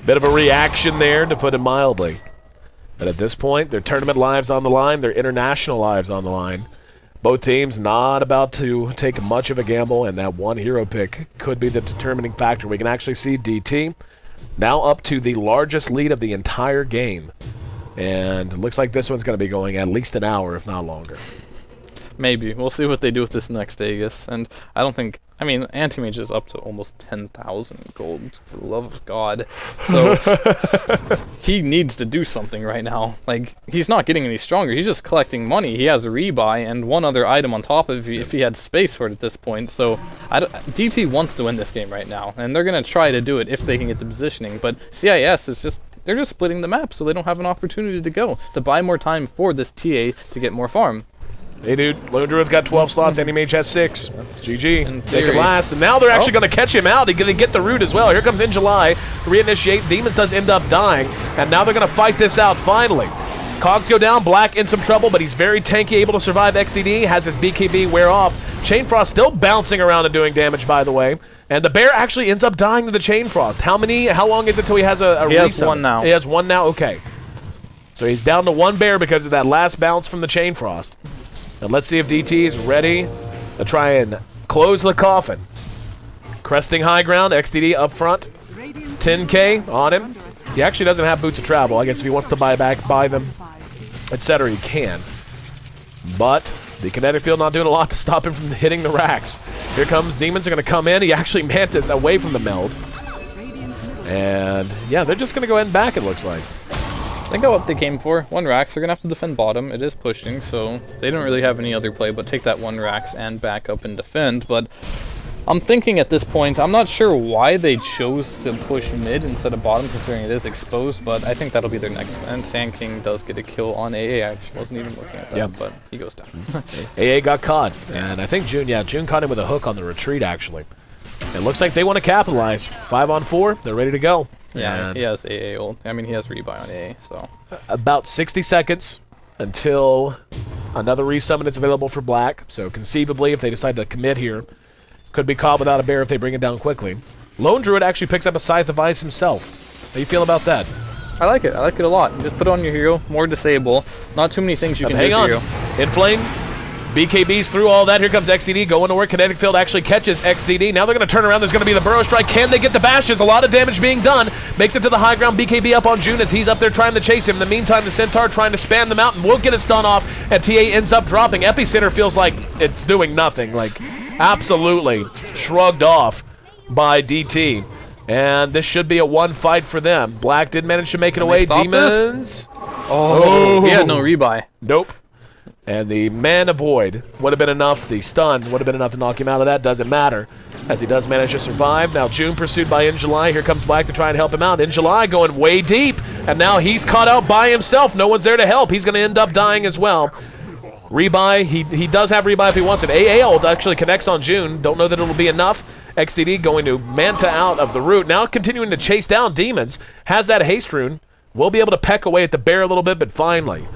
Bit of a reaction there, to put it mildly. But at this point, their tournament lives on the line, their international lives on the line. Both teams not about to take much of a gamble, and that one hero pick could be the determining factor. We can actually see DT now up to the largest lead of the entire game. And it looks like this one's going to be going at least an hour, if not longer. Maybe. We'll see what they do with this next Aegis. And I don't think... I mean, Anti-Mage is up to almost 10,000 gold, for the love of God. So, he needs to do something right now. Like, he's not getting any stronger. He's just collecting money. He has a rebuy and one other item on top of if he had space for it at this point. So, DT wants to win this game right now. And they're going to try to do it if they can get the positioning. But CIS is just... They're just splitting the map, so they don't have an opportunity to go, to buy more time for this TA to get more farm. Hey, dude, Lone Druid's got 12 slots, Anti-Mage has 6. GG. Make it last. And now they're actually going to catch him out. They're going to get the root as well. Here comes In July to reinitiate. Demons does end up dying, and now they're going to fight this out finally. Cogs go down, Black in some trouble, but he's very tanky, able to survive XDD, has his BKB wear off. Chainfrost still bouncing around and doing damage, by the way. And the bear actually ends up dying to the Chainfrost. How long is it till he has a He has one now. He has one now? Okay. So he's down to one bear because of that last bounce from the Chainfrost. And let's see if DT is ready to try and close the coffin. Cresting high ground, XDD up front. 10K on him. He actually doesn't have boots of travel. I guess if he wants to buy them, etc., he can. But the kinetic field not doing a lot to stop him from hitting the racks. Here comes Demons are going to come in. He actually Mantis away from the meld. And yeah, they're just going to go ahead and back, it looks like. I think what they came for. One Rax, they're going to have to defend bottom. It is pushing, so they don't really have any other play but take that one Rax and back up and defend. But I'm thinking at this point, I'm not sure why they chose to push mid instead of bottom, considering it is exposed, but I think that'll be their next. And Sand King does get a kill on AA. I actually wasn't even looking at that, but he goes down. AA got caught, and I think June caught him with a hook on the retreat, actually. It looks like they want to capitalize. 5 on 4, they're ready to go. Yeah, and he has AA ult. I mean, he has rebuy on AA, so. About 60 seconds until another resummon is available for Black, so conceivably, if they decide to commit here, could be caught without a bear if they bring it down quickly. Lone Druid actually picks up a Scythe of Ice himself. How do you feel about that? I like it. I like it a lot. Just put it on your hero, more disable. Not too many things you can do for you. Inflame. BKB's through all that. Here comes XDD going to work. Kinetic Field actually catches XDD. Now they're going to turn around. There's going to be the Burrow Strike. Can they get the bashes? A lot of damage being done. Makes it to the high ground. BKB up on June as he's up there trying to chase him. In the meantime, the Centaur trying to span the mountain will get a stun off, and TA ends up dropping. Epicenter feels like it's doing nothing. Like, absolutely shrugged off by DT. And this should be a one fight for them. Black did manage to make it away. Demons. Oh, he had no rebuy. Nope. And the Mana Void would have been enough. The stuns would have been enough to knock him out of that. Doesn't matter, as he does manage to survive. Now June pursued by In July. Here comes Black to try and help him out. In July going way deep, and now he's caught out by himself. No one's there to help. He's going to end up dying as well. Rebuy, he does have rebuy if he wants it. AA ult actually connects on June. Don't know that it'll be enough. XDD going to Manta out of the root. Now continuing to chase down Demons. Has that haste rune. Will be able to peck away at the bear a little bit, but finally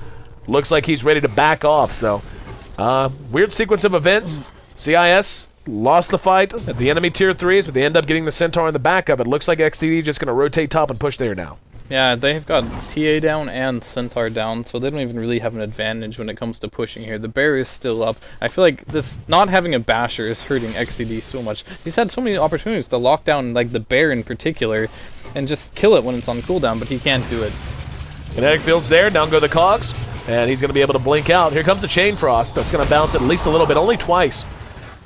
looks like he's ready to back off. So, weird sequence of events. CIS lost the fight at the enemy tier 3s, but they end up getting the Centaur in the back of it. Looks like XDD just going to rotate top and push there now. Yeah, they've got TA down and Centaur down, so they don't even really have an advantage when it comes to pushing here. The bear is still up. I feel like this not having a basher is hurting XDD so much. He's had so many opportunities to lock down like the bear in particular and just kill it when it's on cooldown, but he can't do it. Kinetic Field's there, down go the Cogs, and he's going to be able to blink out. Here comes the Chain Frost. That's going to bounce at least a little bit, only twice.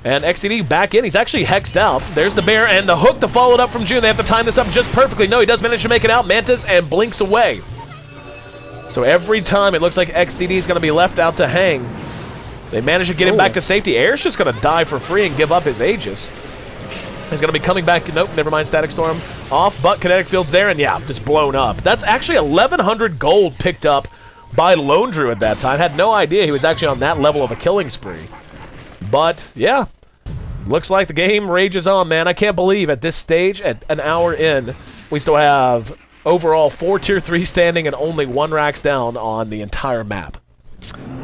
And XDD back in. He's actually hexed out. There's the bear and the hook to follow it up from June. They have to time this up just perfectly. No, he does manage to make it out. Mantis and blinks away. So every time it looks like XDD is going to be left out to hang. They manage to get him back to safety. Air's just going to die for free and give up his Aegis. He's going to be coming back. Nope, never mind. Static Storm off, but Kinetic Field's there, and yeah, just blown up. That's actually 1,100 gold picked up by Lone Druid that time. Had no idea he was actually on that level of a killing spree. But, yeah, looks like the game rages on, man. I can't believe at this stage, at an hour in, we still have overall 4 Tier 3 standing and only 1 racks down on the entire map.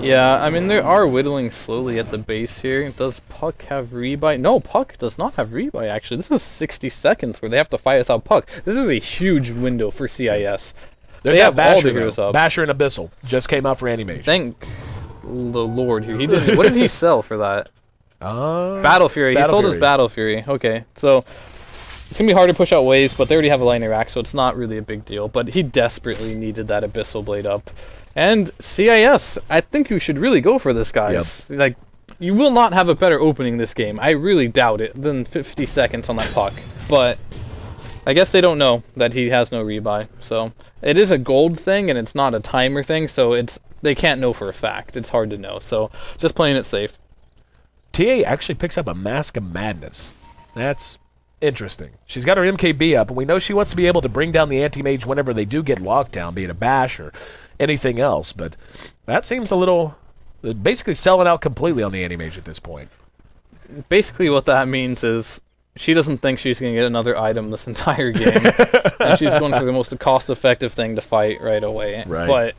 Yeah, I mean, they are whittling slowly at the base here. Does Puck have rebuy? No, Puck does not have rebuy, actually. This is 60 seconds where they have to fight without Puck. This is a huge window for CIS. They have Basher, all the heroes up. Basher and Abyssal just came out for Animation. Thank the Lord here. He did. What did he sell for that? Battle Fury. He sold his Battle Fury. Okay, so it's going to be hard to push out waves, but they already have a line of rack, so it's not really a big deal. But he desperately needed that Abyssal Blade up. And CIS, I think you should really go for this, guys. Yep. Like, you will not have a better opening this game. I really doubt it than 50 seconds on that Puck. But I guess they don't know that he has no rebuy. So it is a gold thing, and it's not a timer thing, so they can't know for a fact. It's hard to know. So just playing it safe. TA actually picks up a Mask of Madness. That's interesting. She's got her MKB up, and we know she wants to be able to bring down the anti-mage whenever they do get locked down, be it a bash or anything else, but that seems a little basically selling out completely on the anti-mage at this point. Basically what that means is she doesn't think she's going to get another item this entire game, and she's going for the most cost-effective thing to fight right away. Right. But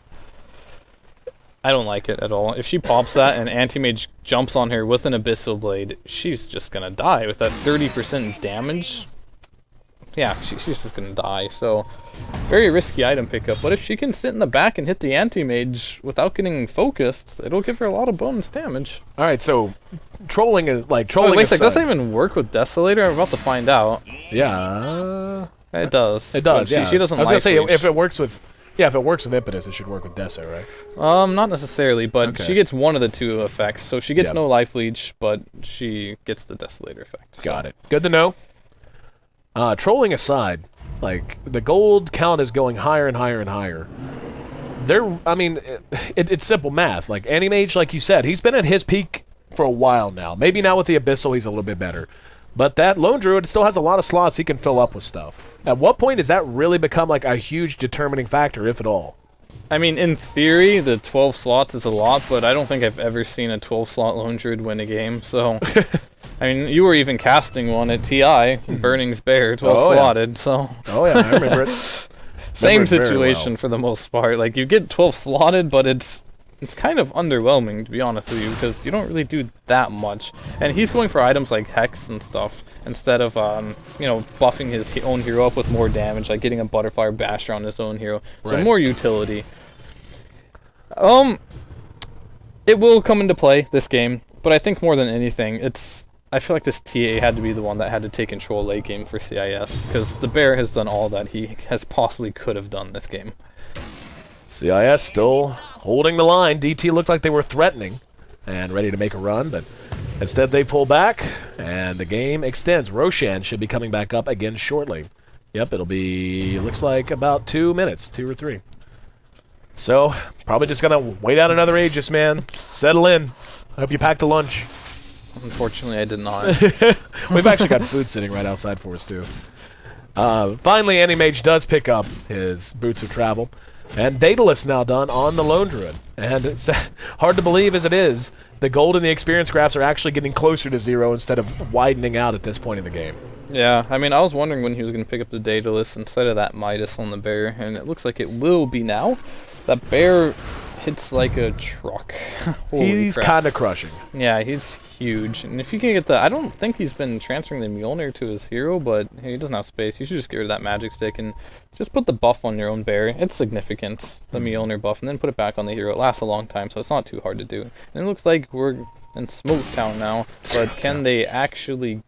I don't like it at all. If she pops that and anti-mage jumps on her with an Abyssal Blade, she's just going to die with that 30% damage. Yeah, she's just going to die, so very risky item pickup. But if she can sit in the back and hit the anti-mage without getting focused, it'll give her a lot of bonus damage. All right, so trolling is like trolling. Wait a sec, does that even work with Desolator? I'm about to find out. Yeah, it does. It does. Yeah, she doesn't. I was gonna say reach. if it works with, if it works with Impetus, it should work with Deso, right? Not necessarily, but okay. She gets one of the two effects. So she gets no life leech, but she gets the Desolator effect. Got it. Good to know. Trolling aside, like, the gold count is going higher and higher and higher. I mean, it's simple math. Like, Anti-Mage, like you said, he's been at his peak for a while now. Maybe now with the Abyssal, he's a little bit better. But that Lone Druid still has a lot of slots he can fill up with stuff. At what point does that really become, like, a huge determining factor, if at all? I mean, in theory, the 12 slots is a lot, but I don't think I've ever seen a 12-slot Lone Druid win a game, so... I mean, you were even casting one at TI, Burning's Bear, 12-slotted, so... Oh, yeah, I remember it. Same situation for the most part. Like, you get 12-slotted, but it's kind of underwhelming, to be honest with you, because you don't really do that much. And he's going for items like Hex and stuff, instead of, buffing his own hero up with more damage, like getting a Butterfly or Basher on his own hero. So more utility. It will come into play, this game, but I think more than anything, I feel like this TA had to be the one that had to take control late game for CIS, because the Bear has done all that he has possibly could have done this game. CIS still holding the line. DT looked like they were threatening and ready to make a run, but instead they pull back, and the game extends. Roshan should be coming back up again shortly. Yep, it'll be, looks like about 2 minutes, 2 or 3. So, probably just going to wait out another Aegis, man. Settle in. I hope you packed a lunch. Unfortunately, I did not. We've actually got food sitting right outside for us, too. Finally, Anti-Mage does pick up his Boots of Travel. And Daedalus now done on the Lone Druid. And it's hard to believe as it is, the gold and the experience graphs are actually getting closer to 0 instead of widening out at this point in the game. Yeah, I mean, I was wondering when he was going to pick up the Daedalus instead of that Midas on the Bear, and it looks like it will be now. That Bear hits like a truck. He's kind of crushing. Yeah, he's huge. And if you can get the... I don't think he's been transferring the Mjolnir to his hero, but he doesn't have space. You should just get rid of that magic stick and just put the buff on your own Bear. It's significant, the Mjolnir buff, and then put it back on the hero. It lasts a long time, so it's not too hard to do. And it looks like we're in Smoke Town now, but can they actually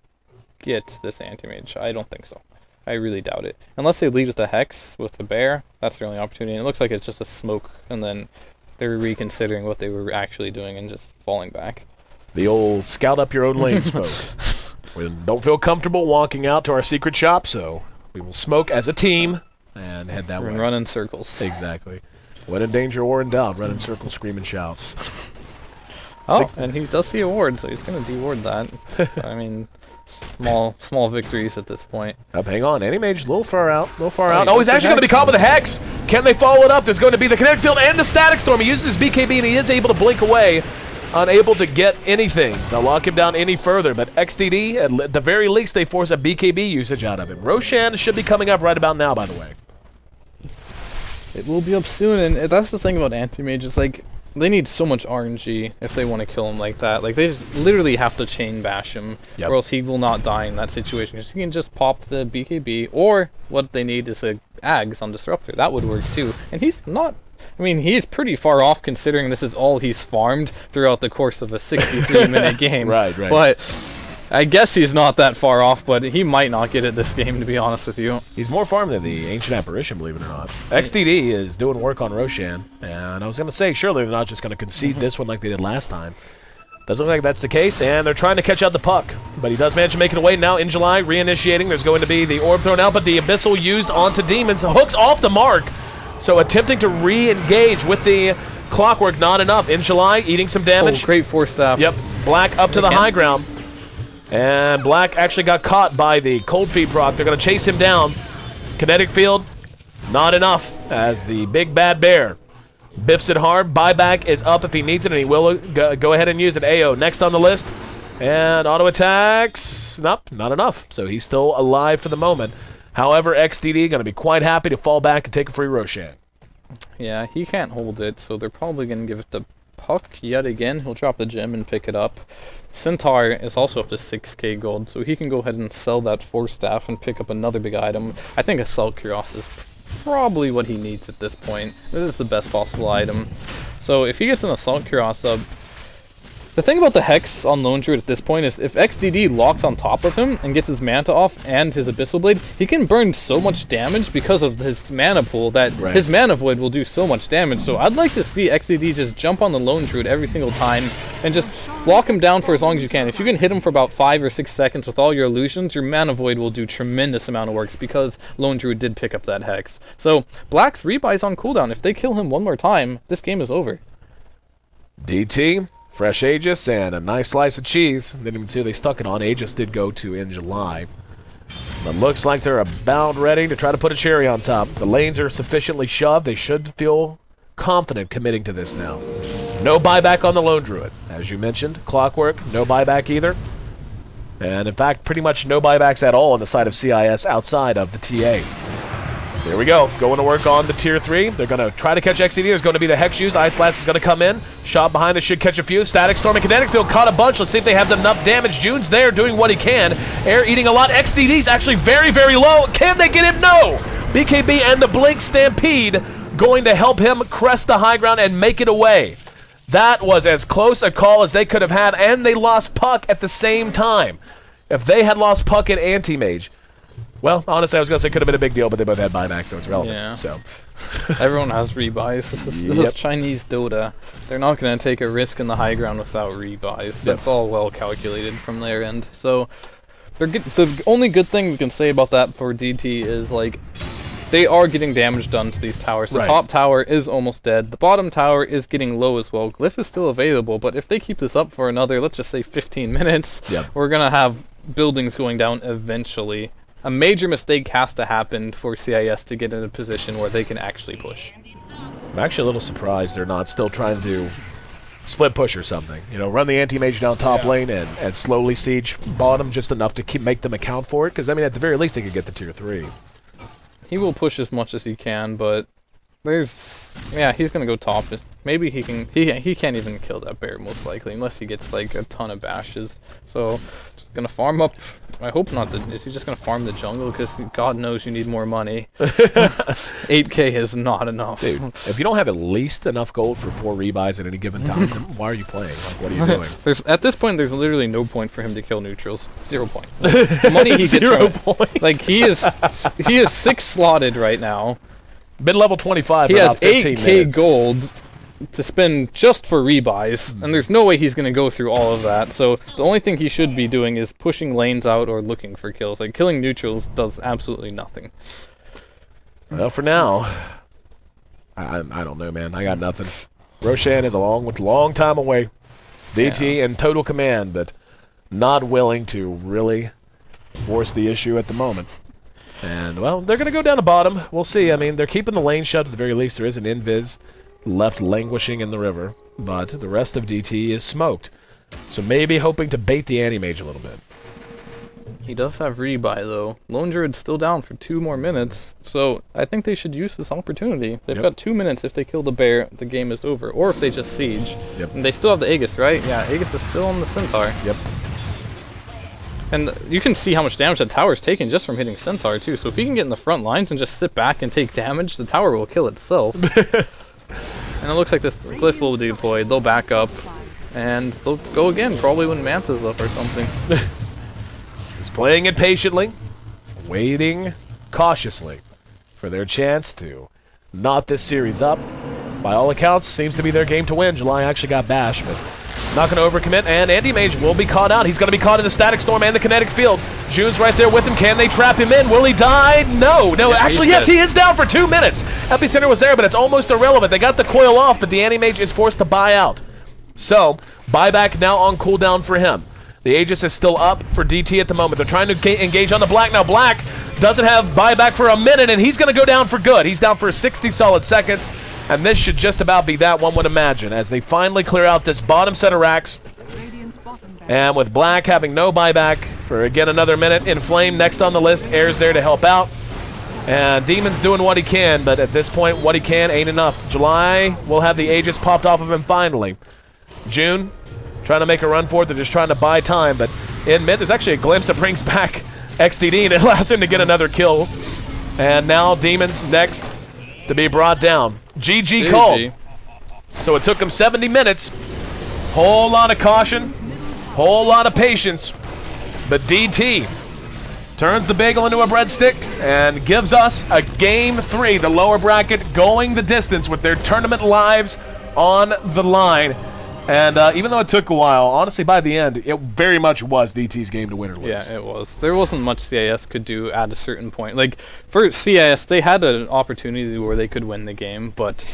get this Anti-Mage? I don't think so. I really doubt it. Unless they lead with the Hex, with the Bear, that's their only opportunity. And it looks like it's just a smoke, and then they're reconsidering what they were actually doing and just falling back. The old scout up your own lane smoke. We don't feel comfortable walking out to our secret shop, so we will smoke as a team and head that way. And run in circles. Exactly. When in danger or in doubt, run in circles, scream and shout. Oh, and he does see a ward, so he's going to deward that. I mean, small victories at this point. Hang on, Anti-Mage a little far out, Oh, he's actually going to be caught with a Hex. Can they follow it up? There's going to be the Kinetic Field and the Static Storm. He uses his BKB, and he is able to blink away. Unable to get anything. They'll lock him down any further, but XDD, at the very least, they force a BKB usage out of him. Roshan should be coming up right about now, by the way. It will be up soon, and that's the thing about Anti-Mage, is like, they need so much RNG if they want to kill him like that. Like, they literally have to chain bash him, or else he will not die in that situation. He can just pop the BKB, or what they need is a Ags on Disruptor. That would work too. And he's not... I mean, he's pretty far off considering this is all he's farmed throughout the course of a 63-minute game. Right. But I guess he's not that far off, but he might not get it this game, to be honest with you. He's more farmed than the Ancient Apparition, believe it or not. XDD is doing work on Roshan, and I was going to say, surely they're not just going to concede this one like they did last time. Doesn't look like that's the case, and they're trying to catch out the puck. But he does manage to make it away now in July, reinitiating. There's going to be the orb thrown out, but the Abyssal used onto Demons. Hooks off the mark. So attempting to re-engage with the Clockwork, not enough. In July, eating some damage. Oh, great force staff. Yep, Black up to the high ground. And Black actually got caught by the Cold Feet proc. They're going to chase him down. Kinetic Field, not enough, as the big bad bear biffs it hard. Buyback is up if he needs it, and he will go ahead and use it. AO next on the list. And auto attacks, nope, not enough. So he's still alive for the moment. However, XDD going to be quite happy to fall back and take a free Roshan. Yeah, he can't hold it, so they're probably going to give it to Puck yet again. He'll drop the gem and pick it up. Centaur is also up to 6k gold, so he can go ahead and sell that Force Staff and pick up another big item. I think Assault Cuirass is probably what he needs at this point. This is the best possible item. So if he gets an Assault Cuirass up, the thing about the Hex on Lone Druid at this point is if XDD locks on top of him and gets his Manta off and his Abyssal Blade, he can burn so much damage because of his mana pool that his Mana Void will do so much damage. So I'd like to see XDD just jump on the Lone Druid every single time and just lock him down for as long as you can. If you can hit him for about 5 or 6 seconds with all your illusions, your Mana Void will do tremendous amount of works because Lone Druid did pick up that Hex. So Black's Rebuy is on cooldown. If they kill him one more time, this game is over. DT. Fresh Aegis and a nice slice of cheese. Didn't even see who they stuck it on. Aegis did go to in July. But looks like they're about ready to try to put a cherry on top. The lanes are sufficiently shoved. They should feel confident committing to this now. No buyback on the Lone Druid. As you mentioned, Clockwork, no buyback either. And in fact, pretty much no buybacks at all on the side of CIS outside of the TA. There we go. Going to work on the Tier 3. They're going to try to catch XCD. There's going to be the Hex use. Ice Blast is going to come in. Shot behind. They should catch a few. Static Storm and Kinetic Field caught a bunch. Let's see if they have enough damage. June's there doing what he can. Air eating a lot. XDD's actually very, very low. Can they get him? No! BKB and the Blink Stampede going to help him crest the high ground and make it away. That was as close a call as they could have had, and they lost Puck at the same time. If they had lost Puck and Anti-Mage, well, honestly, I was going to say it could have been a big deal, but they both had buybacks, so it's relevant. Yeah. So. Everyone has rebuys. This is Chinese Dota. They're not going to take a risk in the high ground without rebuys. That's all well calculated from their end. So the only good thing we can say about that for DT is, like, they are getting damage done to these towers. The top tower is almost dead. The bottom tower is getting low as well. Glyph is still available, but if they keep this up for another, let's just say 15 minutes, we're going to have buildings going down eventually. A major mistake has to happen for CIS to get in a position where they can actually push. I'm actually a little surprised they're not still trying to split push or something. You know, run the anti-mage down top lane and slowly siege bottom just enough to make them account for it. Because, I mean, at the very least, they could get the Tier 3. He will push as much as he can, but there's... Yeah, he's going to go top. Maybe he can... He can't even kill that bear, most likely, unless he gets, like, a ton of bashes. So, just going to farm up... I hope not. Is he just going to farm the jungle? Because God knows you need more money. 8k is not enough. Dude, if you don't have at least enough gold for 4 rebuys at any given time, then why are you playing? Like, what are you doing? At this point, there's literally no point for him to kill neutrals. 0 point. The money he gets from it, like, he is 6 slotted right now. Been level 25 he for has about 15 8k minutes. gold to spend just for rebuys, and there's no way he's going to go through all of that. So the only thing he should be doing is pushing lanes out or looking for kills. Like, killing neutrals does absolutely nothing. Well, for now, I don't know, man. I got nothing. Roshan is a long time away. DT in total command, but not willing to really force the issue at the moment. And, well, they're going to go down the bottom. We'll see. I mean, they're keeping the lane shut at the very least. There is an invis left languishing in the river, but the rest of DT is smoked. So maybe hoping to bait the anti-mage a little bit. He does have rebuy, though. Lone Druid's still down for 2 more minutes, so I think they should use this opportunity. They've got 2 minutes. If they kill the bear, the game is over. Or if they just siege. And they still have the Aegis, right? Yeah, Aegis is still on the Centaur. Yep. And you can see how much damage that tower's taking just from hitting Centaur, too. So if he can get in the front lines and just sit back and take damage, the tower will kill itself. And it looks like this Glyph will be deployed. They'll back up. And they'll go again, probably when Manta's up or something. He's playing it patiently, waiting cautiously for their chance to knot this series up. By all accounts, seems to be their game to win. July actually got bashed, but not going to overcommit, and Anti-Mage will be caught out. He's going to be caught in the Static Storm and the Kinetic Field. June's right there with him. Can they trap him in? Will he die? No. Yeah, Actually, yes, he is down for 2 minutes. Epicenter was there, but it's almost irrelevant. They got the coil off, but the Anti-Mage is forced to buy out. So, buyback now on cooldown for him. The Aegis is still up for DT at the moment. They're trying to engage on the Black. Now, Black doesn't have buyback for a minute, and he's going to go down for good. He's down for 60 solid seconds, and this should just about be that, one would imagine, as they finally clear out this bottom set of racks. And with Black having no buyback for, again, another minute, Inflame next on the list. Air's there to help out. And Demon's doing what he can, but at this point, what he can ain't enough. July will have the Aegis popped off of him finally. June trying to make a run for it. They're just trying to buy time, but in mid, there's actually a glimpse that brings back XDD and it allows him to get another kill. And now Demon's next to be brought down. GG called. So it took him 70 minutes. Whole lot of caution, whole lot of patience, but DT turns the bagel into a breadstick and gives us a Game 3, the lower bracket, going the distance with their tournament lives on the line. And even though it took a while, honestly, by the end, it very much was DT's game to win or lose. Yeah, it was. There wasn't much CIS could do at a certain point. Like, for CIS, they had an opportunity where they could win the game, but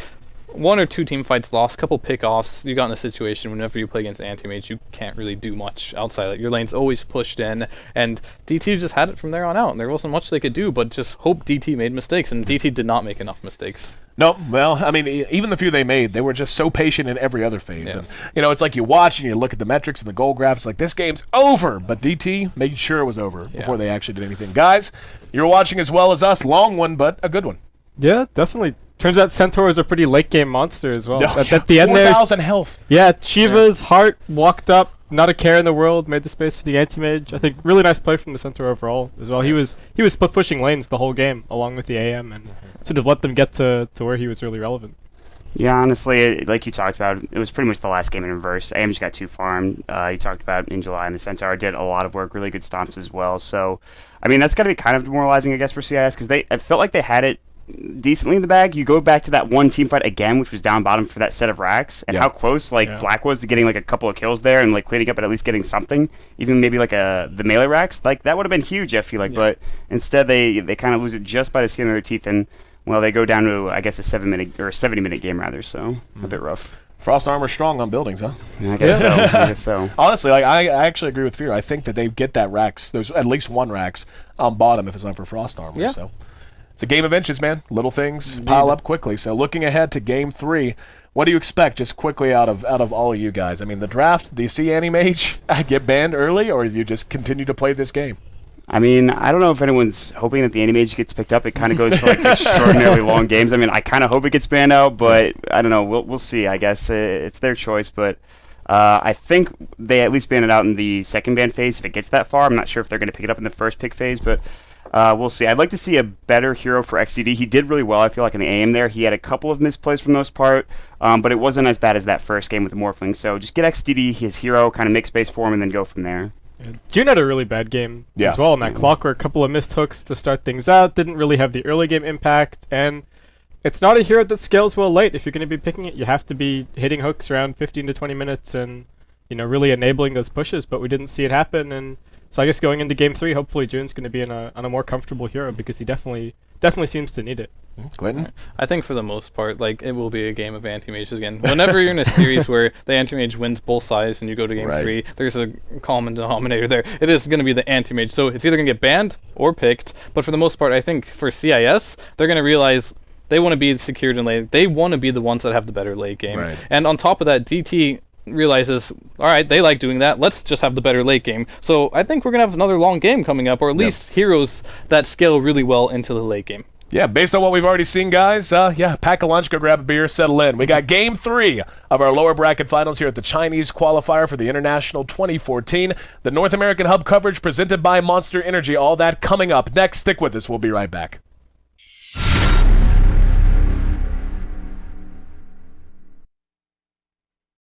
1 or 2 team fights lost, couple pick-offs. You got in a situation whenever you play against Anti-Mage, you can't really do much outside. Like, your lane's always pushed in, and DT just had it from there on out, and there wasn't much they could do, but just hope DT made mistakes, and DT did not make enough mistakes. No, well, I mean, even the few they made, they were just so patient in every other phase. Yes. And, you know, it's like you watch and you look at the metrics and the goal graphs, like, this game's over. But DT made sure it was over before they actually did anything. Guys, you're watching as well as us. Long one, but a good one. Yeah, definitely. Turns out Centaur is a pretty late-game monster as well. No, At the end there, 4,000 health. Yeah, Shiva's heart walked up, not a care in the world, made the space for the anti-mage. I think really nice play from the Centaur overall as well. Yes. He was split pushing lanes the whole game along with the AM and sort of let them get to where he was really relevant. Yeah, honestly, like you talked about, it was pretty much the last game in reverse. AM just got too farmed. You talked about in July, and the Centaur did a lot of work, really good stomps as well. So, I mean, that's got to be kind of demoralizing, I guess, for CIS, because I felt like they had it decently in the bag. You go back to that one team fight again, which was down bottom for that set of racks, and how close Black was to getting like a couple of kills there and like cleaning up and at least getting something, even maybe like the melee racks. Like that would have been huge, I feel like. But instead they kind of lose it just by the skin of their teeth, and well, they go down to I guess a 70-minute game rather. So a bit rough. Frost armor strong on buildings, huh? I guess so. Honestly, like I actually agree with Fear. I think that they get that racks. There's at least one racks on bottom if it's not for Frost armor. Yeah. So it's a game of inches, man. Little things pile up quickly. So looking ahead to Game 3, what do you expect just quickly out of all of you guys? I mean, the draft, do you see Anti-Mage get banned early, or do you just continue to play this game? I mean, I don't know if anyone's hoping that the Anti-Mage gets picked up. It kind of goes for like extraordinarily long games. I mean, I kind of hope it gets banned out, but I don't know. We'll see. I guess it's their choice, but I think they at least ban it out in the second ban phase if it gets that far. I'm not sure if they're going to pick it up in the first pick phase, but we'll see. I'd like to see a better hero for XCD. He did really well, I feel like, in the AM there. He had a couple of misplays for the most part, but it wasn't as bad as that first game with the Morphling. So just get XDD, his hero, kind of make space for him, and then go from there. June had a really bad game as well in that Clockwork. A couple of missed hooks to start things out. Didn't really have the early game impact. And it's not a hero that scales well late. If you're going to be picking it, you have to be hitting hooks around 15 to 20 minutes and, you know, really enabling those pushes. But we didn't see it happen. And so I guess going into Game 3, hopefully June's going to be on a more comfortable hero because he definitely seems to need it. Clinton? I think for the most part, like, it will be a game of anti-mages again. Whenever you're in a series where the anti-mage wins both sides and you go to game Right. 3, there's a common denominator there. It is going to be the anti-mage. So it's either going to get banned or picked. But for the most part, I think for CIS, they're going to realize they want to be secured in late. They want to be the ones that have the better late game. Right. And on top of that, DT realizes, all right, they like doing that. Let's just have the better late game. So I think we're going to have another long game coming up, or at least heroes that scale really well into the late game. Yeah, based on what we've already seen, guys, pack a lunch, go grab a beer, settle in. We got Game 3 of our lower bracket finals here at the Chinese qualifier for the International 2014. The North American Hub coverage presented by Monster Energy. All that coming up next. Stick with us. We'll be right back.